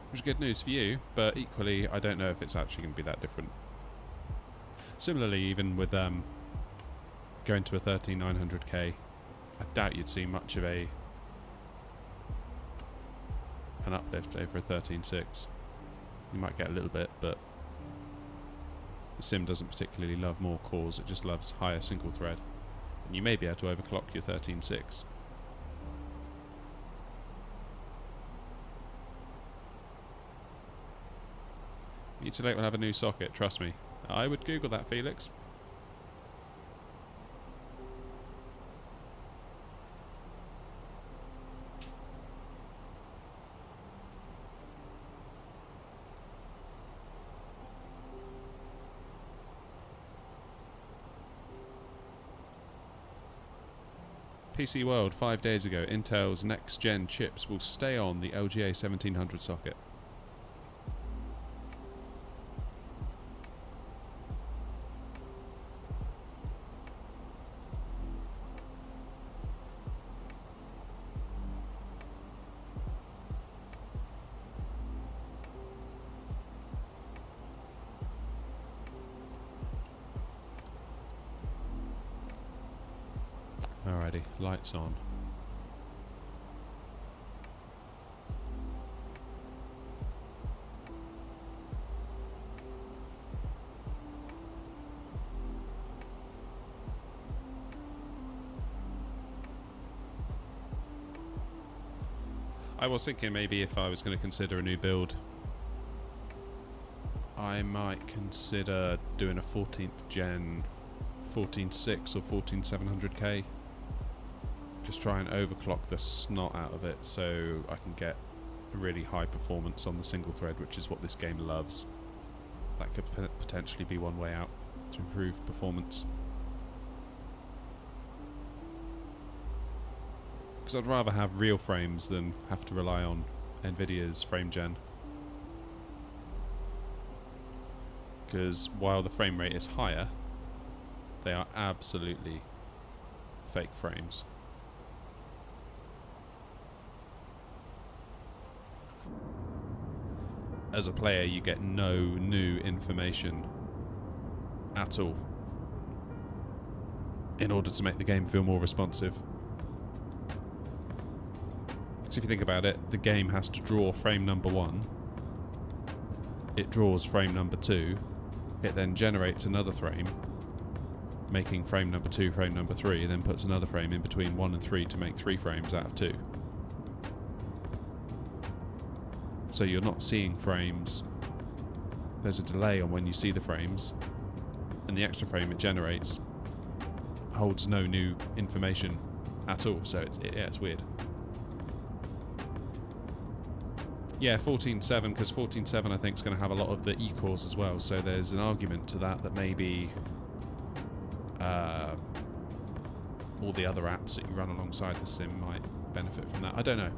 Which is good news for you, but equally I don't know if it's actually going to be that different. Similarly, even with going to a 13900K, I doubt you'd see much of an uplift over a 13.6. You might get a little bit, but the sim doesn't particularly love more cores, it just loves higher single thread. And you may be able to overclock your 13.6. Mutilate will have a new socket, trust me. I would Google that, Felix. PC World 5 days ago, Intel's next-gen chips will stay on the LGA 1700 socket. Alrighty, lights on. I was thinking maybe if I was going to consider a new build, I might consider doing a 14th gen 146 or 14700K. Just try and overclock the snot out of it so I can get really high performance on the single thread, which is what this game loves. That could potentially be one way out to improve performance. Because I'd rather have real frames than have to rely on Nvidia's frame gen. Because while the frame rate is higher, they are absolutely fake frames. As a player, you get no new information at all in order to make the game feel more responsive. So if you think about it, the game has to draw frame number 1, it draws frame number 2, it then generates another frame, making frame number 2 frame number 3, and then puts another frame in between 1 and 3 to make 3 frames out of 2. So you're not seeing frames, there's a delay on when you see the frames, and the extra frame it generates holds no new information at all, so it's weird. Yeah, 14.7, because 14.7 I think is going to have a lot of the E-cores as well, so there's an argument to that maybe all the other apps that you run alongside the sim might benefit from that. I don't know.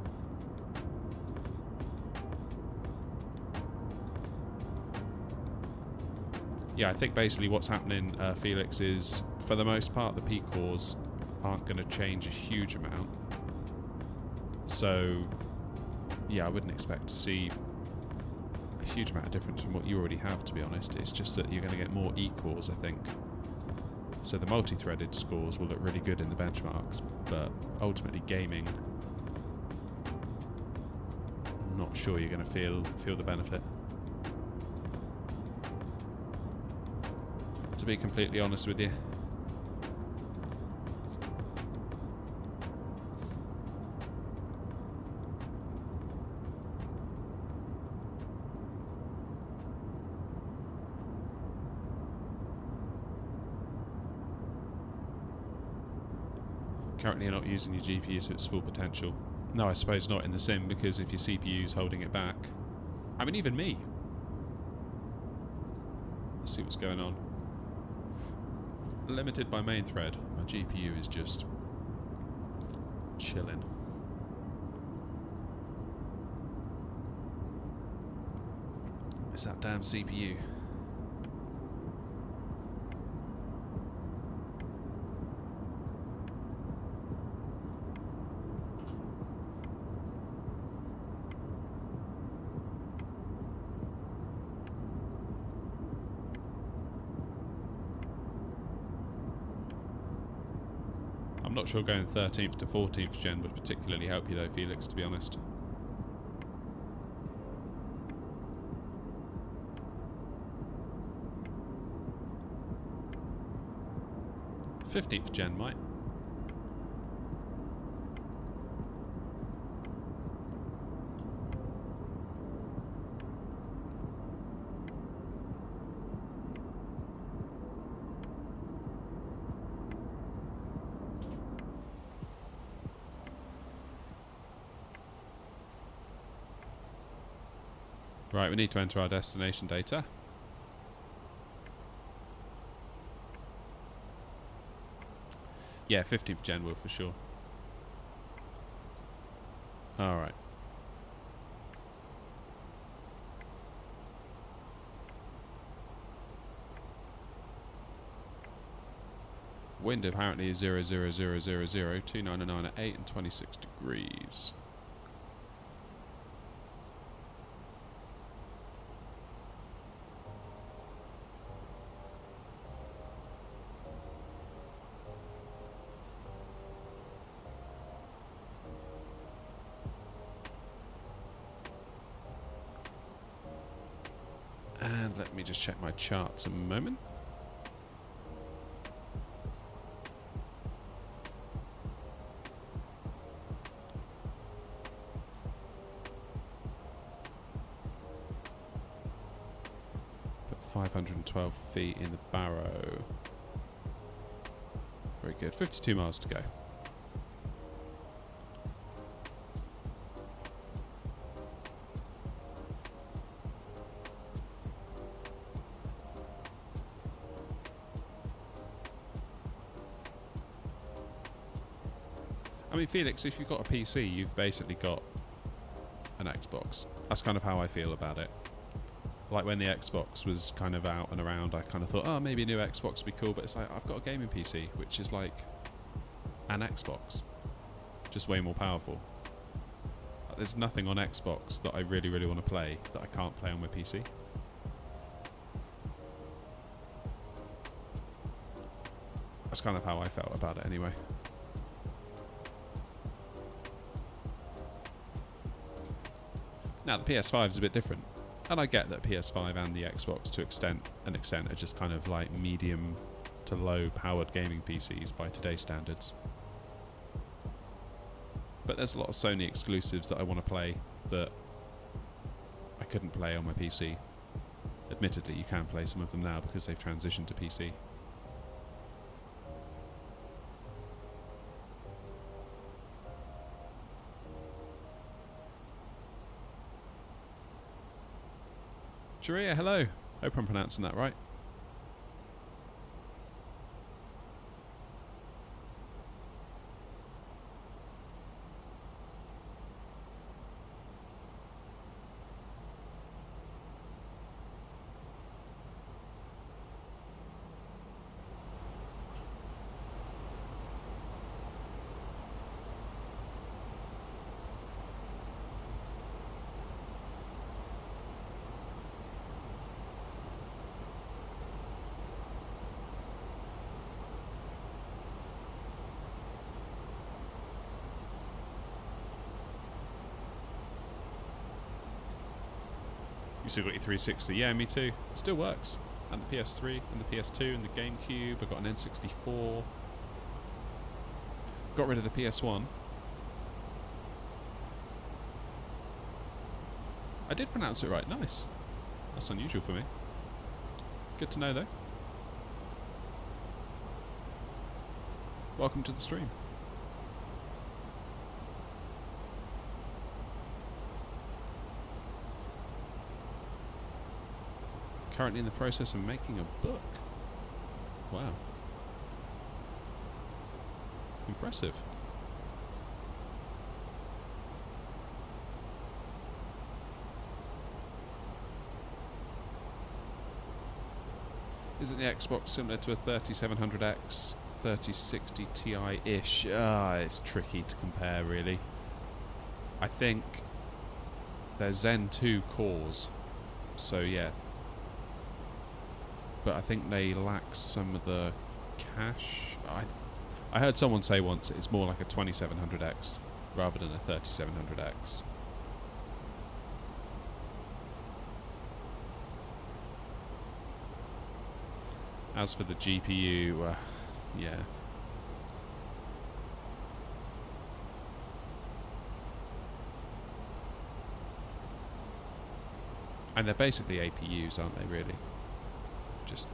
Yeah, I think basically what's happening, Felix, is for the most part the P-cores aren't going to change a huge amount. So, yeah, I wouldn't expect to see a huge amount of difference from what you already have, to be honest. It's just that you're going to get more E-cores, I think. So the multi-threaded scores will look really good in the benchmarks, but ultimately gaming, I'm not sure you're going to feel the benefit. To be completely honest with you. Currently you're not using your GPU to its full potential. No, I suppose not in the sim, because if your CPU's holding it back. I mean, even me. Let's see what's going on. Limited by main thread. My GPU is just chilling. It's that damn CPU. I'm not sure going 13th to 14th gen would particularly help you though, Felix, to be honest. '15th gen might. Right, we need to enter our destination data. Yeah, 15th gen will for sure. Alright. Wind apparently is 00000, 299 at 8 and 26 degrees. And let me just check my charts a moment. Put 512 feet in the barrow. Very good. 52 miles to go. I mean, Felix, if you've got a PC, you've basically got an Xbox. That's kind of how I feel about it. Like when the Xbox was kind of out and around, I kind of thought, oh, maybe a new Xbox would be cool, but it's like, I've got a gaming PC, which is like an Xbox, just way more powerful. Like, there's nothing on Xbox that I really, really want to play that I can't play on my PC. That's kind of how I felt about it anyway. Now the PS5 is a bit different, and I get that PS5 and the Xbox to an extent are just kind of like medium to low powered gaming PCs by today's standards. But there's a lot of Sony exclusives that I want to play that I couldn't play on my PC. Admittedly, you can play some of them now because they've transitioned to PC. Sharia, hello. Hope I'm pronouncing that right. You still got your 360, yeah, me too. It still works. And the PS3, and the PS2, and the GameCube. I've got an N64. Got rid of the PS1. I did pronounce it right, nice. That's unusual for me. Good to know though. Welcome to the stream. Currently in the process of making a book. Wow. Impressive. Isn't the Xbox similar to a 3700X, 3060 Ti-ish? It's tricky to compare really. I think they're Zen 2 cores, so yeah. But I think they lack some of the cache. I heard someone say once it's more like a 2700X rather than a 3700X. As for the GPU, yeah. And they're basically APUs, aren't they, really? Just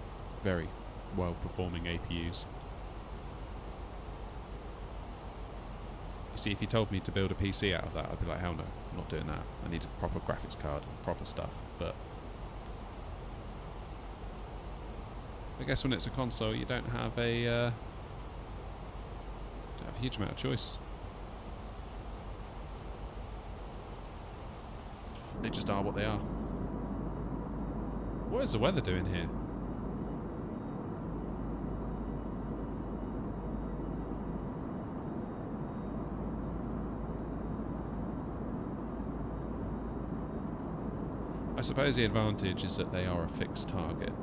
very well-performing APUs. You see, if you told me to build a PC out of that, I'd be like, hell no, I'm not doing that. I need a proper graphics card and proper stuff, but I guess when it's a console, you don't have a huge amount of choice. They just are what they are. What is the weather doing here? I suppose the advantage is that they are a fixed target.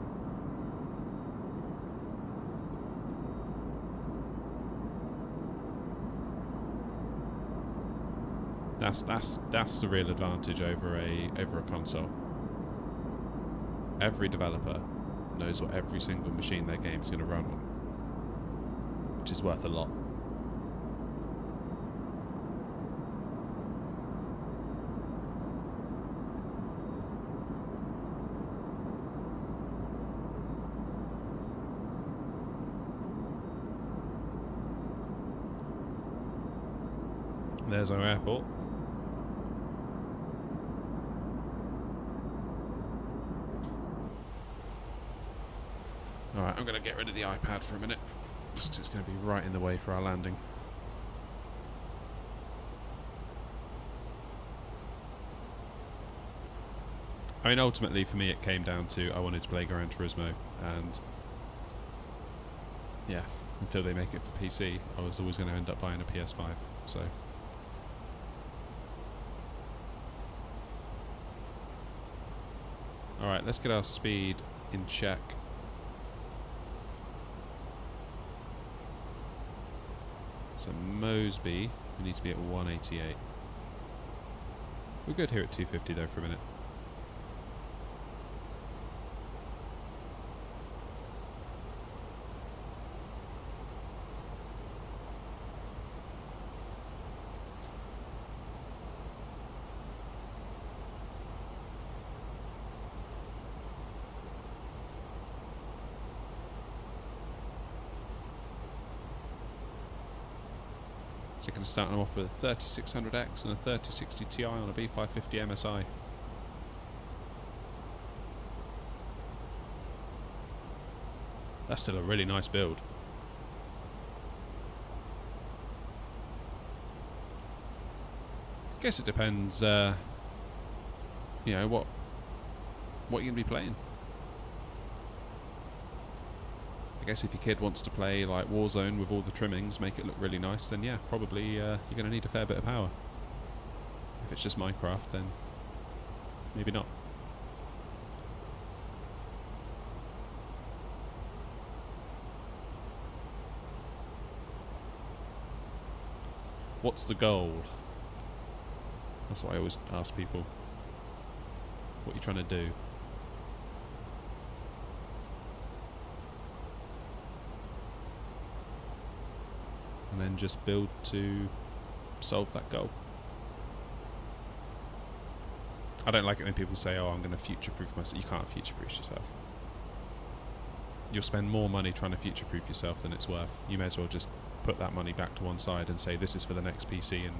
That's the real advantage over a console. Every developer knows what every single machine their game is going to run on, which is worth a lot. There's our airport. Alright, I'm going to get rid of the iPad for a minute, just because it's going to be right in the way for our landing. I mean, ultimately for me it came down to I wanted to play Gran Turismo, and yeah, until they make it for PC, I was always going to end up buying a PS5, so... Alright, let's get our speed in check. So Mosby, we need to be at 188. We're good here at 250 though for a minute. So you're going to start them off with a 3600X and a 3060 Ti on a B550 MSI. That's still a really nice build. I guess it depends, you know, what you're going to be playing. I guess if your kid wants to play like Warzone with all the trimmings, make it look really nice, then yeah, probably you're going to need a fair bit of power. If it's just Minecraft, then maybe not. What's the goal? That's what I always ask people. What are you trying to do? And then just build to solve that goal. I don't like it when people say, oh, I'm going to future-proof myself. You can't future-proof yourself. You'll spend more money trying to future-proof yourself than it's worth. You may as well just put that money back to one side and say this is for the next PC and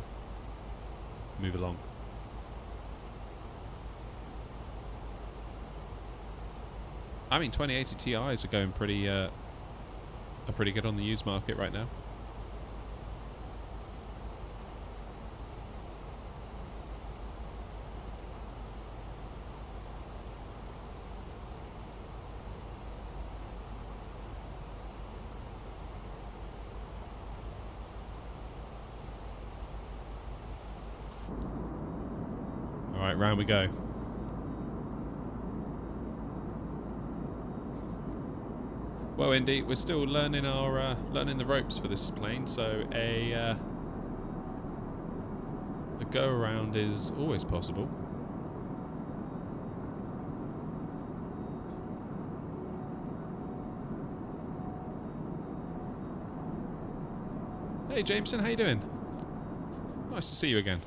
move along. I mean, 2080 Ti's are going pretty good on the used market right now. Alright, round we go. Well, Indy, we're still learning our learning the ropes for this plane, so a go around is always possible. Hey Jameson, how you doing? Nice to see you again.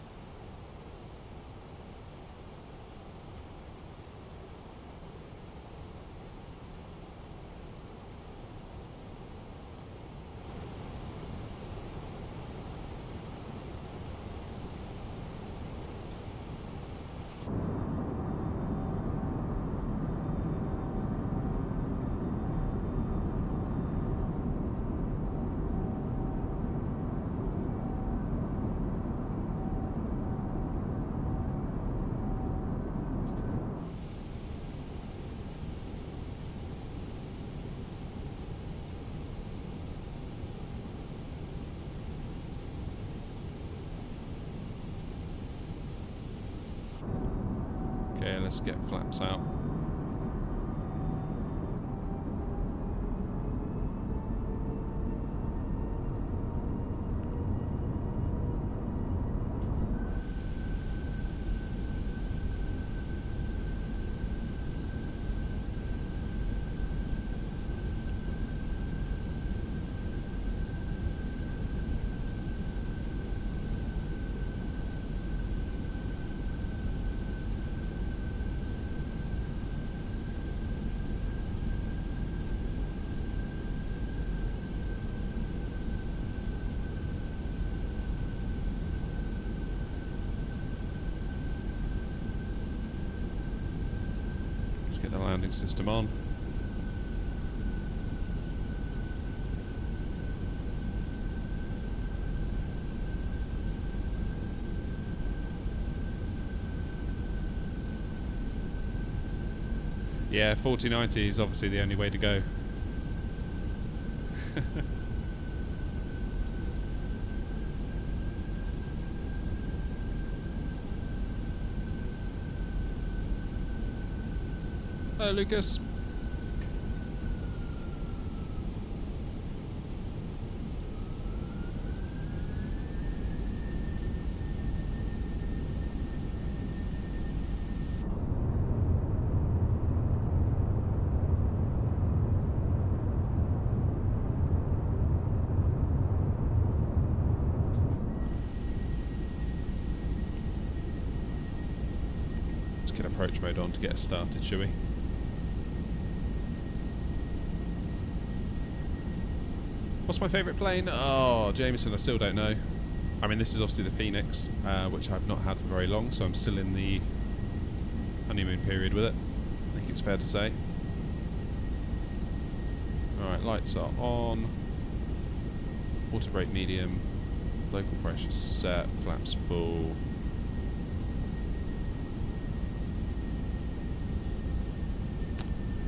let's get flaps out. Get the landing system on. Yeah, 4090 is obviously the only way to go. Hello, Lucas. Let's get approach mode on to get us started, shall we? What's my favourite plane? Oh, Jameson, I still don't know. I mean, this is obviously the Fenix, which I've not had for very long, so I'm still in the honeymoon period with it. I think it's fair to say. Alright, lights are on. Auto brake medium. Local pressure set. Flaps full.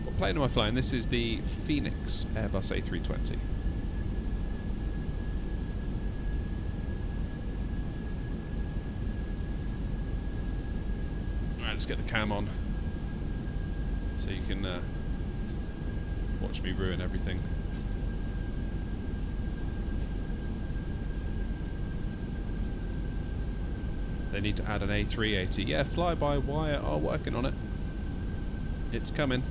What plane am I flying? This is the Fenix Airbus A320. Let's get the cam on so you can watch me ruin everything. They need to add an A380. Yeah, fly-by-wire are working on it. It's coming.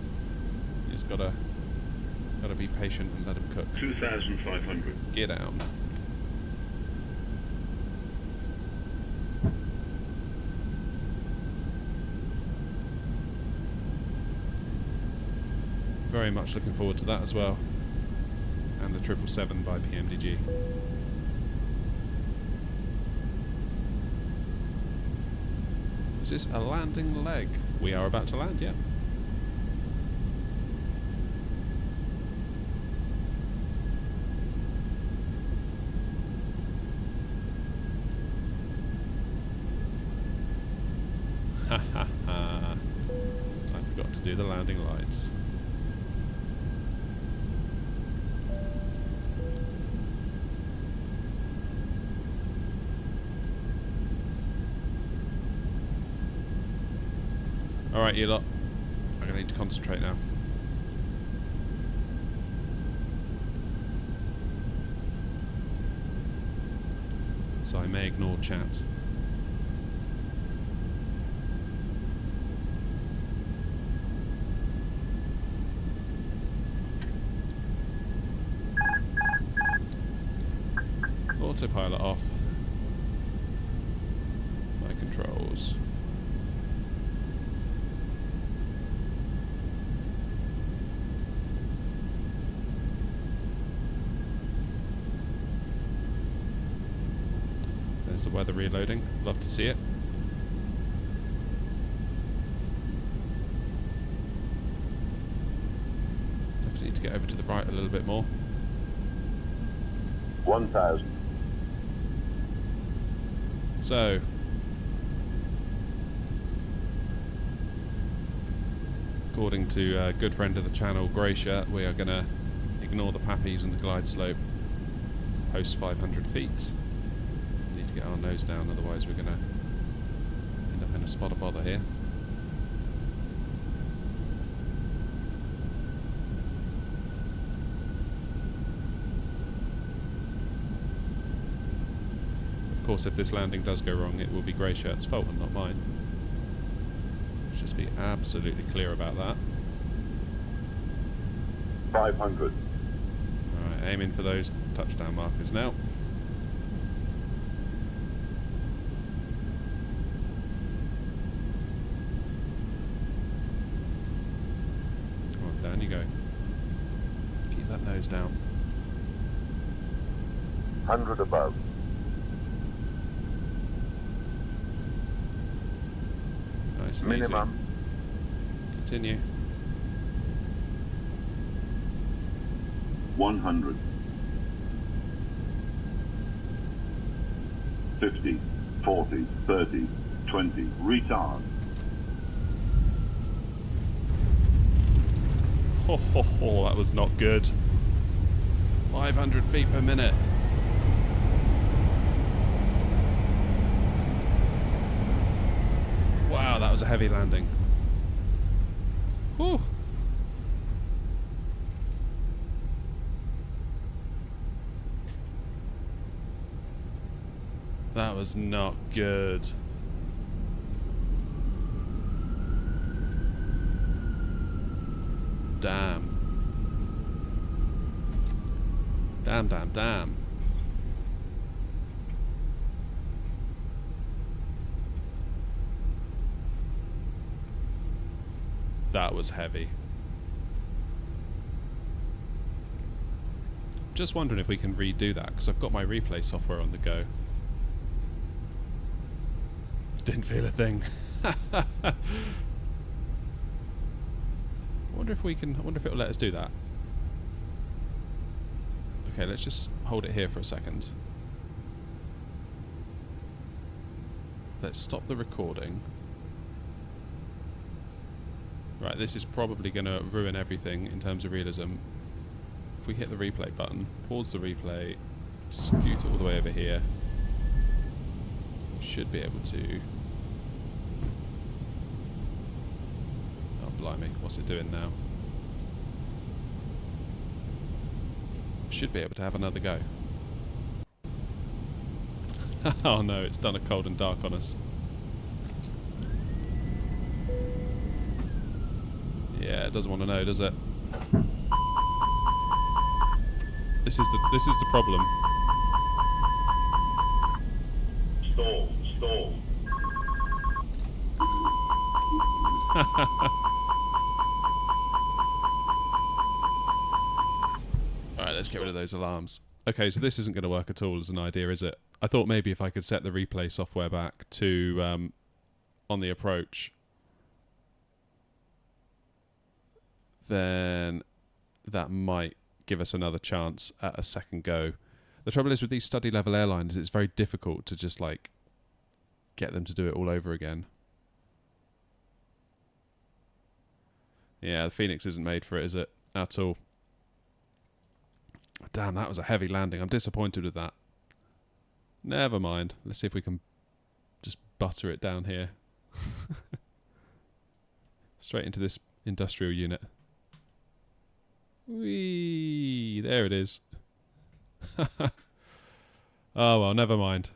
You just gotta be patient and let them cook. 2,500. Get out. Very much looking forward to that as well, and the 777 by PMDG. Is this a landing leg? We are about to land, yeah. Ha ha ha. I forgot to do the landing lights. Alright, you lot. I'm going to need to concentrate now. So I may ignore chat. Autopilot off. My controls. There's the weather reloading. Love to see it. Definitely need to get over to the right a little bit more. 1,000. So, according to a good friend of the channel, Gracia, we are going to ignore the pappies and the glide slope post 500 feet. We need to get our nose down, otherwise we're going to end up in a spot of bother here. course, if this landing does go wrong, it will be Grey Shirt's fault and not mine. Let's just be absolutely clear about that. 500. Alright, aiming for those touchdown markers now. Come on, down you go. Keep that nose down. 100 above. Nice and Minimum. easy. Continue. 100. 50, 40, 30, 20. Retard. Ho ho ho, that was not good. 500 feet per minute. Wow, that was a heavy landing. Whew. That was not good. Damn. Damn, damn, damn. That was heavy. Just wondering if we can redo that, because I've got my replay software on the go. Didn't feel a thing. I wonder if we can. I wonder if it'll let us do that. Okay, let's just hold it here for a second. Let's stop the recording. Right, this is probably going to ruin everything in terms of realism. If we hit the replay button, pause the replay, scoot it all the way over here, should be able to... Oh, blimey, what's it doing now? Should be able to have another go. Oh no, it's done a cold and dark on us. Yeah, it doesn't want to know, does it? This is the problem. Stall, stall. Alright, let's get rid of those alarms. Okay, so this isn't going to work at all as an idea, is it? I thought maybe if I could set the replay software back to on the approach, then that might give us another chance at a second go. The trouble is with these study level airlines, it's very difficult to just like get them to do it all over again. Yeah, the Fenix isn't made for it, is it? At all. Damn, that was a heavy landing. I'm disappointed with that. Never mind. Let's see if we can just butter it down here. Straight into this industrial unit. Whee! There it is. Oh well, never mind.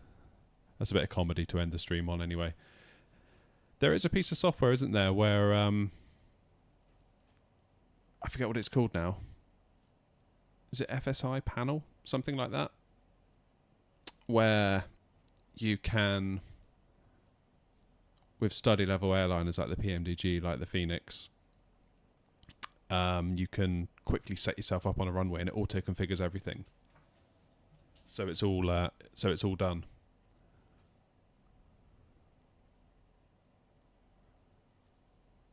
That's a bit of comedy to end the stream on anyway. There is a piece of software, isn't there, where I forget what it's called now. Is it FSI panel? Something like that? Where you can, with study level airliners like the PMDG, like the Fenix, you can quickly set yourself up on a runway and it auto configures everything. So it's all done.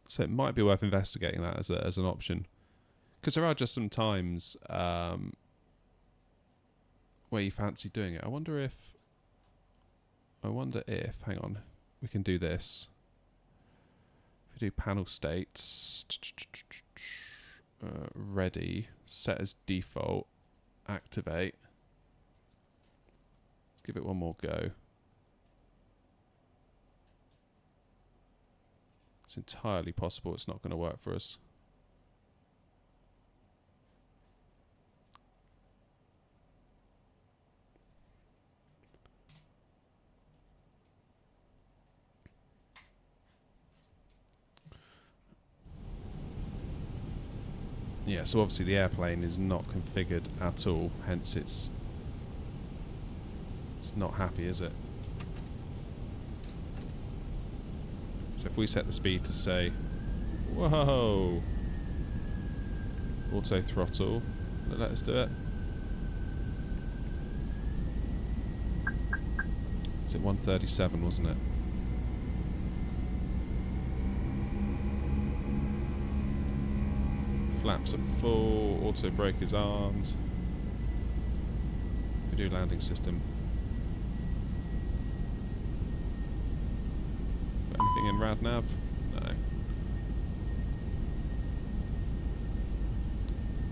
So it might be worth investigating that as an option, because there are just some times where you fancy doing it. I wonder if hang on, we can do this. If we do panel states, ready, set as default, activate. Let's give it one more go. It's entirely possible it's not going to work for us. Yeah, so obviously the airplane is not configured at all, hence it's not happy, is it? So if we set the speed to say, whoa, auto throttle, let us do it. It's at 137, wasn't it? Flaps are full, auto brake is armed. We do landing system. Got anything in rad nav? No.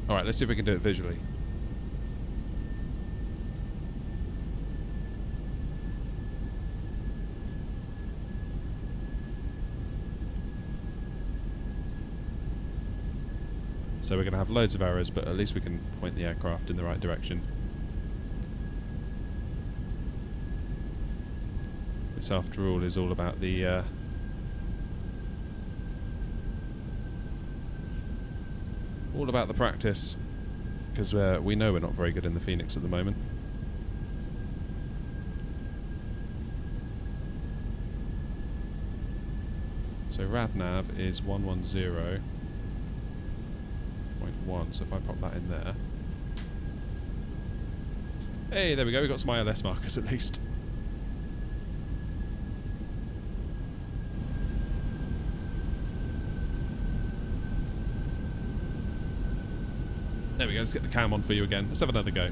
Alright, let's see if we can do it visually. So we're going to have loads of errors, but at least we can point the aircraft in the right direction. This, after all, is all about the practice, because we know we're not very good in the Fenix at the moment. So RadNav is 110.1, so if I pop that in there. Hey, there we go, we got some ILS markers at least. There we go, let's get the cam on for you again. Let's have another go.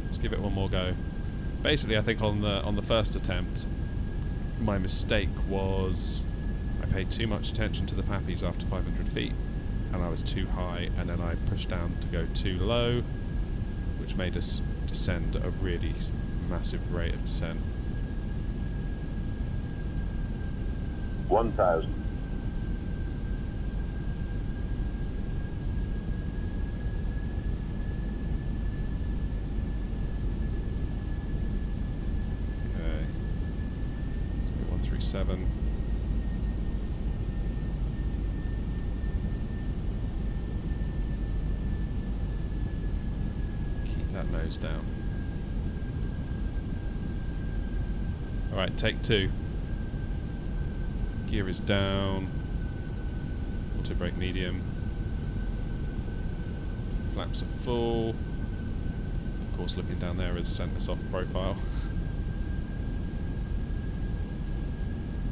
Let's give it one more go. Basically, I think on the first attempt, my mistake was I paid too much attention to the pappies after 500 feet, and I was too high, and then I pushed down to go too low, which made us descend at a really massive rate of descent. 1,000. Okay. Let's go 137. Keep that nose down. Alright, take two. Gear is down. Auto brake medium. Flaps are full. Of course, looking down there has sent us off profile.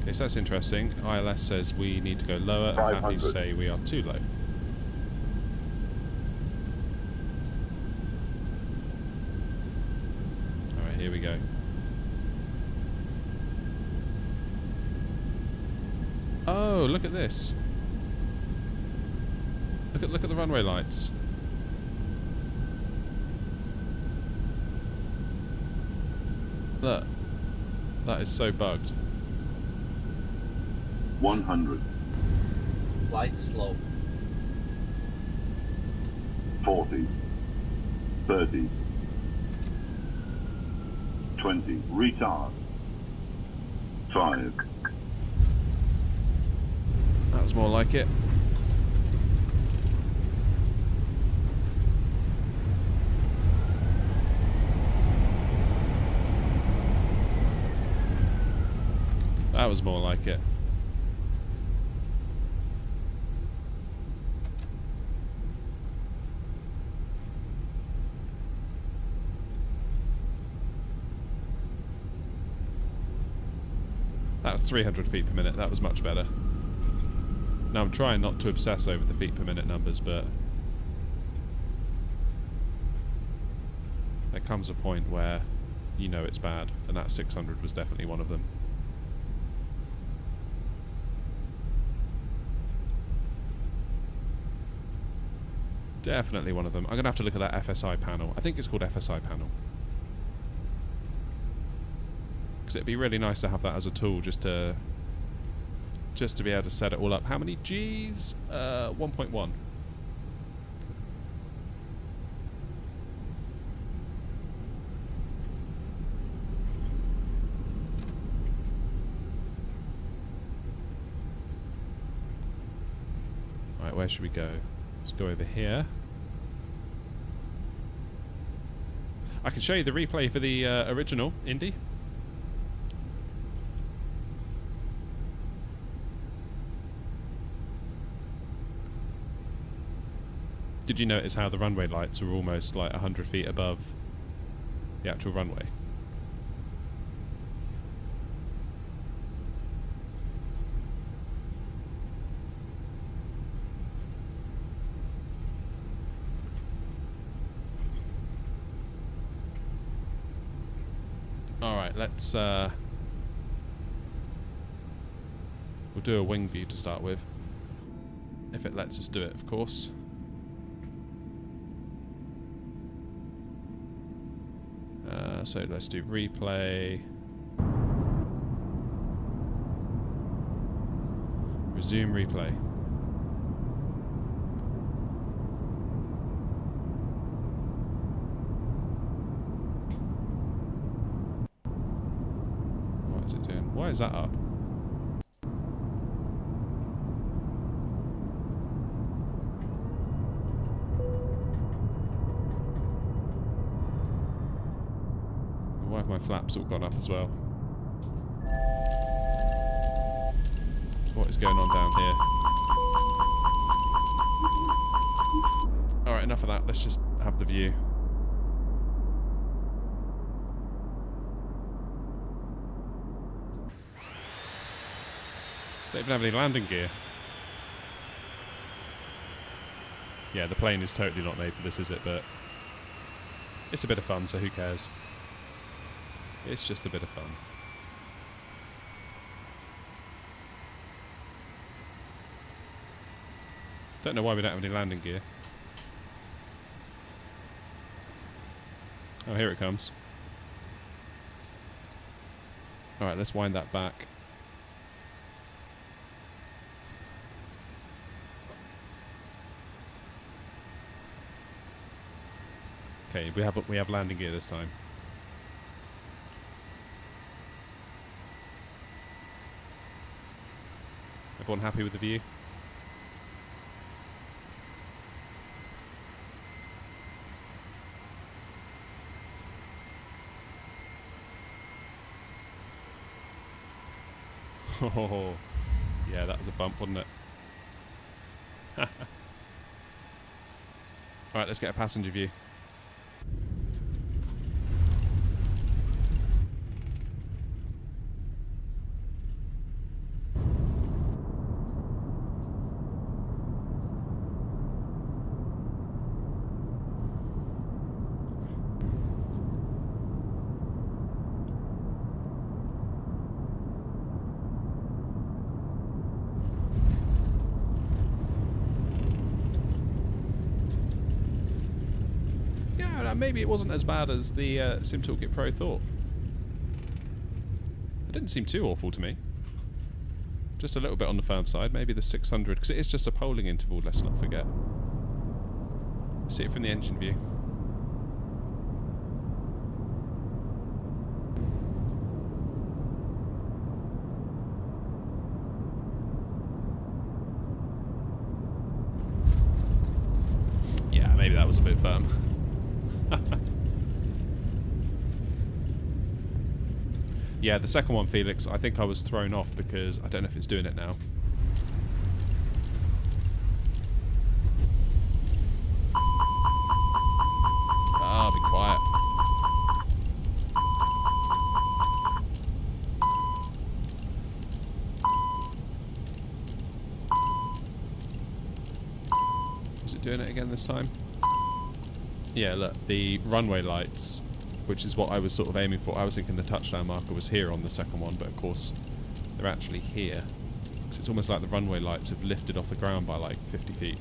Okay, so that's interesting. ILS says we need to go lower, and Pappies say we are too low. Alright, here we go. Oh, look at this. Look at the runway lights. Look. That is so bugged. 100. Flight slow. 40. 30. 20. Retard. 5. That's more like it. That was more like it. That was 300 feet per minute. That was much better. Now I'm trying not to obsess over the feet per minute numbers, but there comes a point where you know it's bad, and that 600 was definitely one of them. Definitely one of them. I'm going to have to look at that FSI panel. I think it's called FSI panel. Because it'd be really nice to have that as a tool just to be able to set it all up. How many Gs? 1.1. Right, where should we go? Let's go over here. I can show you the replay for the original Indy. Did you notice how the runway lights were almost like 100 feet above the actual runway? Alright, let's we'll do a wing view to start with. If it lets us do it, of course. So let's do replay. Resume replay. What is it doing? Why is that up? Why have my flaps all gone up as well? What is going on down here? Alright, enough of that. Let's just have the view. Don't even have any landing gear. Yeah, the plane is totally not made for this, is it? But it's a bit of fun, so who cares? It's just a bit of fun. Don't know why we don't have any landing gear. Oh, here it comes. Alright, let's wind that back. Okay, we have landing gear this time. Everyone happy with the view? Oh, yeah, that was a bump, wasn't it? Alright, let's get a passenger view. Maybe it wasn't as bad as the Sim Toolkit Pro thought. It didn't seem too awful to me. Just a little bit on the firm side. Maybe the 600, because it is just a polling interval, let's not forget. See it from the engine view. Yeah, maybe that was a bit firm. Yeah, the second one, Felix, I think I was thrown off because I don't know if it's doing it now. Ah, be quiet. Is it doing it again this time? Yeah, look, the runway lights, which is what I was sort of aiming for. I was thinking the touchdown marker was here on the second one, but of course they're actually here. Because it's almost like the runway lights have lifted off the ground by like 50 feet.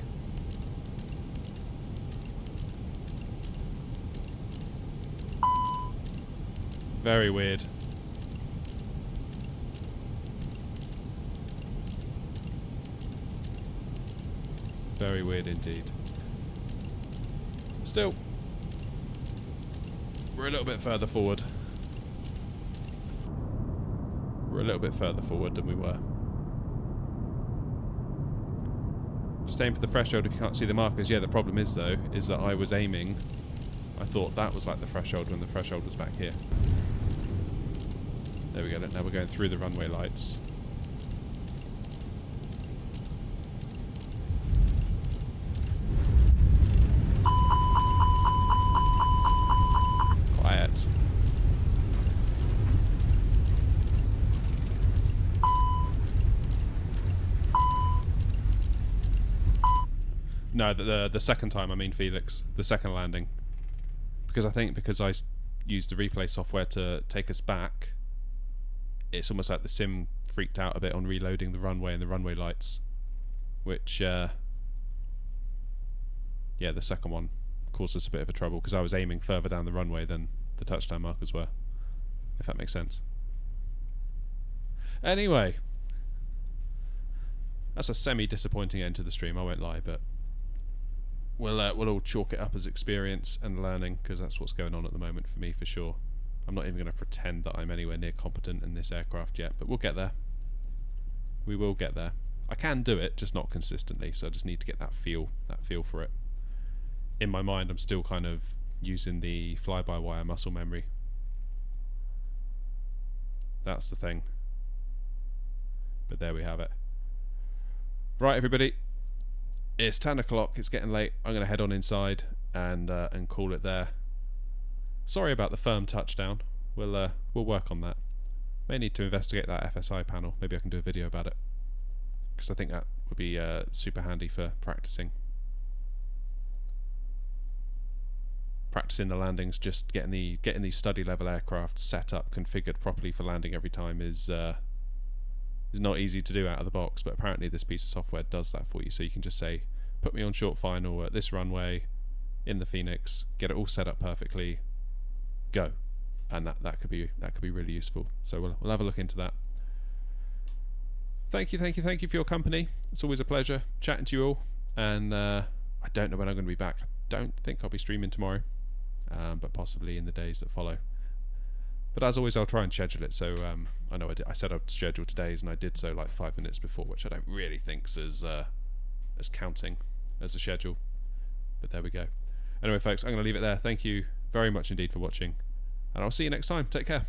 Very weird. Very weird indeed. Still, we're a little bit further forward. We're a little bit further forward than we were. Just aim for the threshold if you can't see the markers. Yeah, the problem is though, is that I was aiming. I thought that was like the threshold when the threshold was back here. There we go. Now we're going through the runway lights. Quiet. No, the second time, I mean Felix. The second landing. Because I think because I used the replay software to take us back, it's almost like the sim freaked out a bit on reloading the runway and the runway lights. Which, yeah, the second one caused us a bit of a trouble because I was aiming further down the runway than the touchdown markers were. If that makes sense. Anyway. That's a semi-disappointing end to the stream, I won't lie, but we'll all chalk it up as experience and learning, because that's what's going on at the moment for me, for sure. I'm not even going to pretend that I'm anywhere near competent in this aircraft yet, but we'll get there. We will get there. I can do it, just not consistently, so I just need to get that feel for it. In my mind, I'm still kind of using the fly-by-wire muscle memory. That's the thing. But there we have it. Right, everybody. It's 10 o'clock. It's getting late. I'm going to head on inside and call it there. Sorry about the firm touchdown. We'll work on that. May need to investigate that FSI panel. Maybe I can do a video about it, because I think that would be super handy for practicing. Practicing the landings, just getting these study level aircraft set up, configured properly for landing every time is not easy to do out of the box, but apparently this piece of software does that for you. So you can just say, put me on short final at this runway in the Phoenix, get it all set up perfectly, go, and that could be really useful. So we'll have a look into that. Thank you for your company. It's always a pleasure chatting to you all, and I don't know when I'm going to be back. I don't think I'll be streaming tomorrow, but possibly in the days that follow. But as always, I'll try and schedule it. So I know I said I'd schedule today's, and I did so like 5 minutes before, which I don't really think as counting as a schedule. But there we go. Anyway, folks, I'm going to leave it there. Thank you very much indeed for watching, and I'll see you next time. Take care.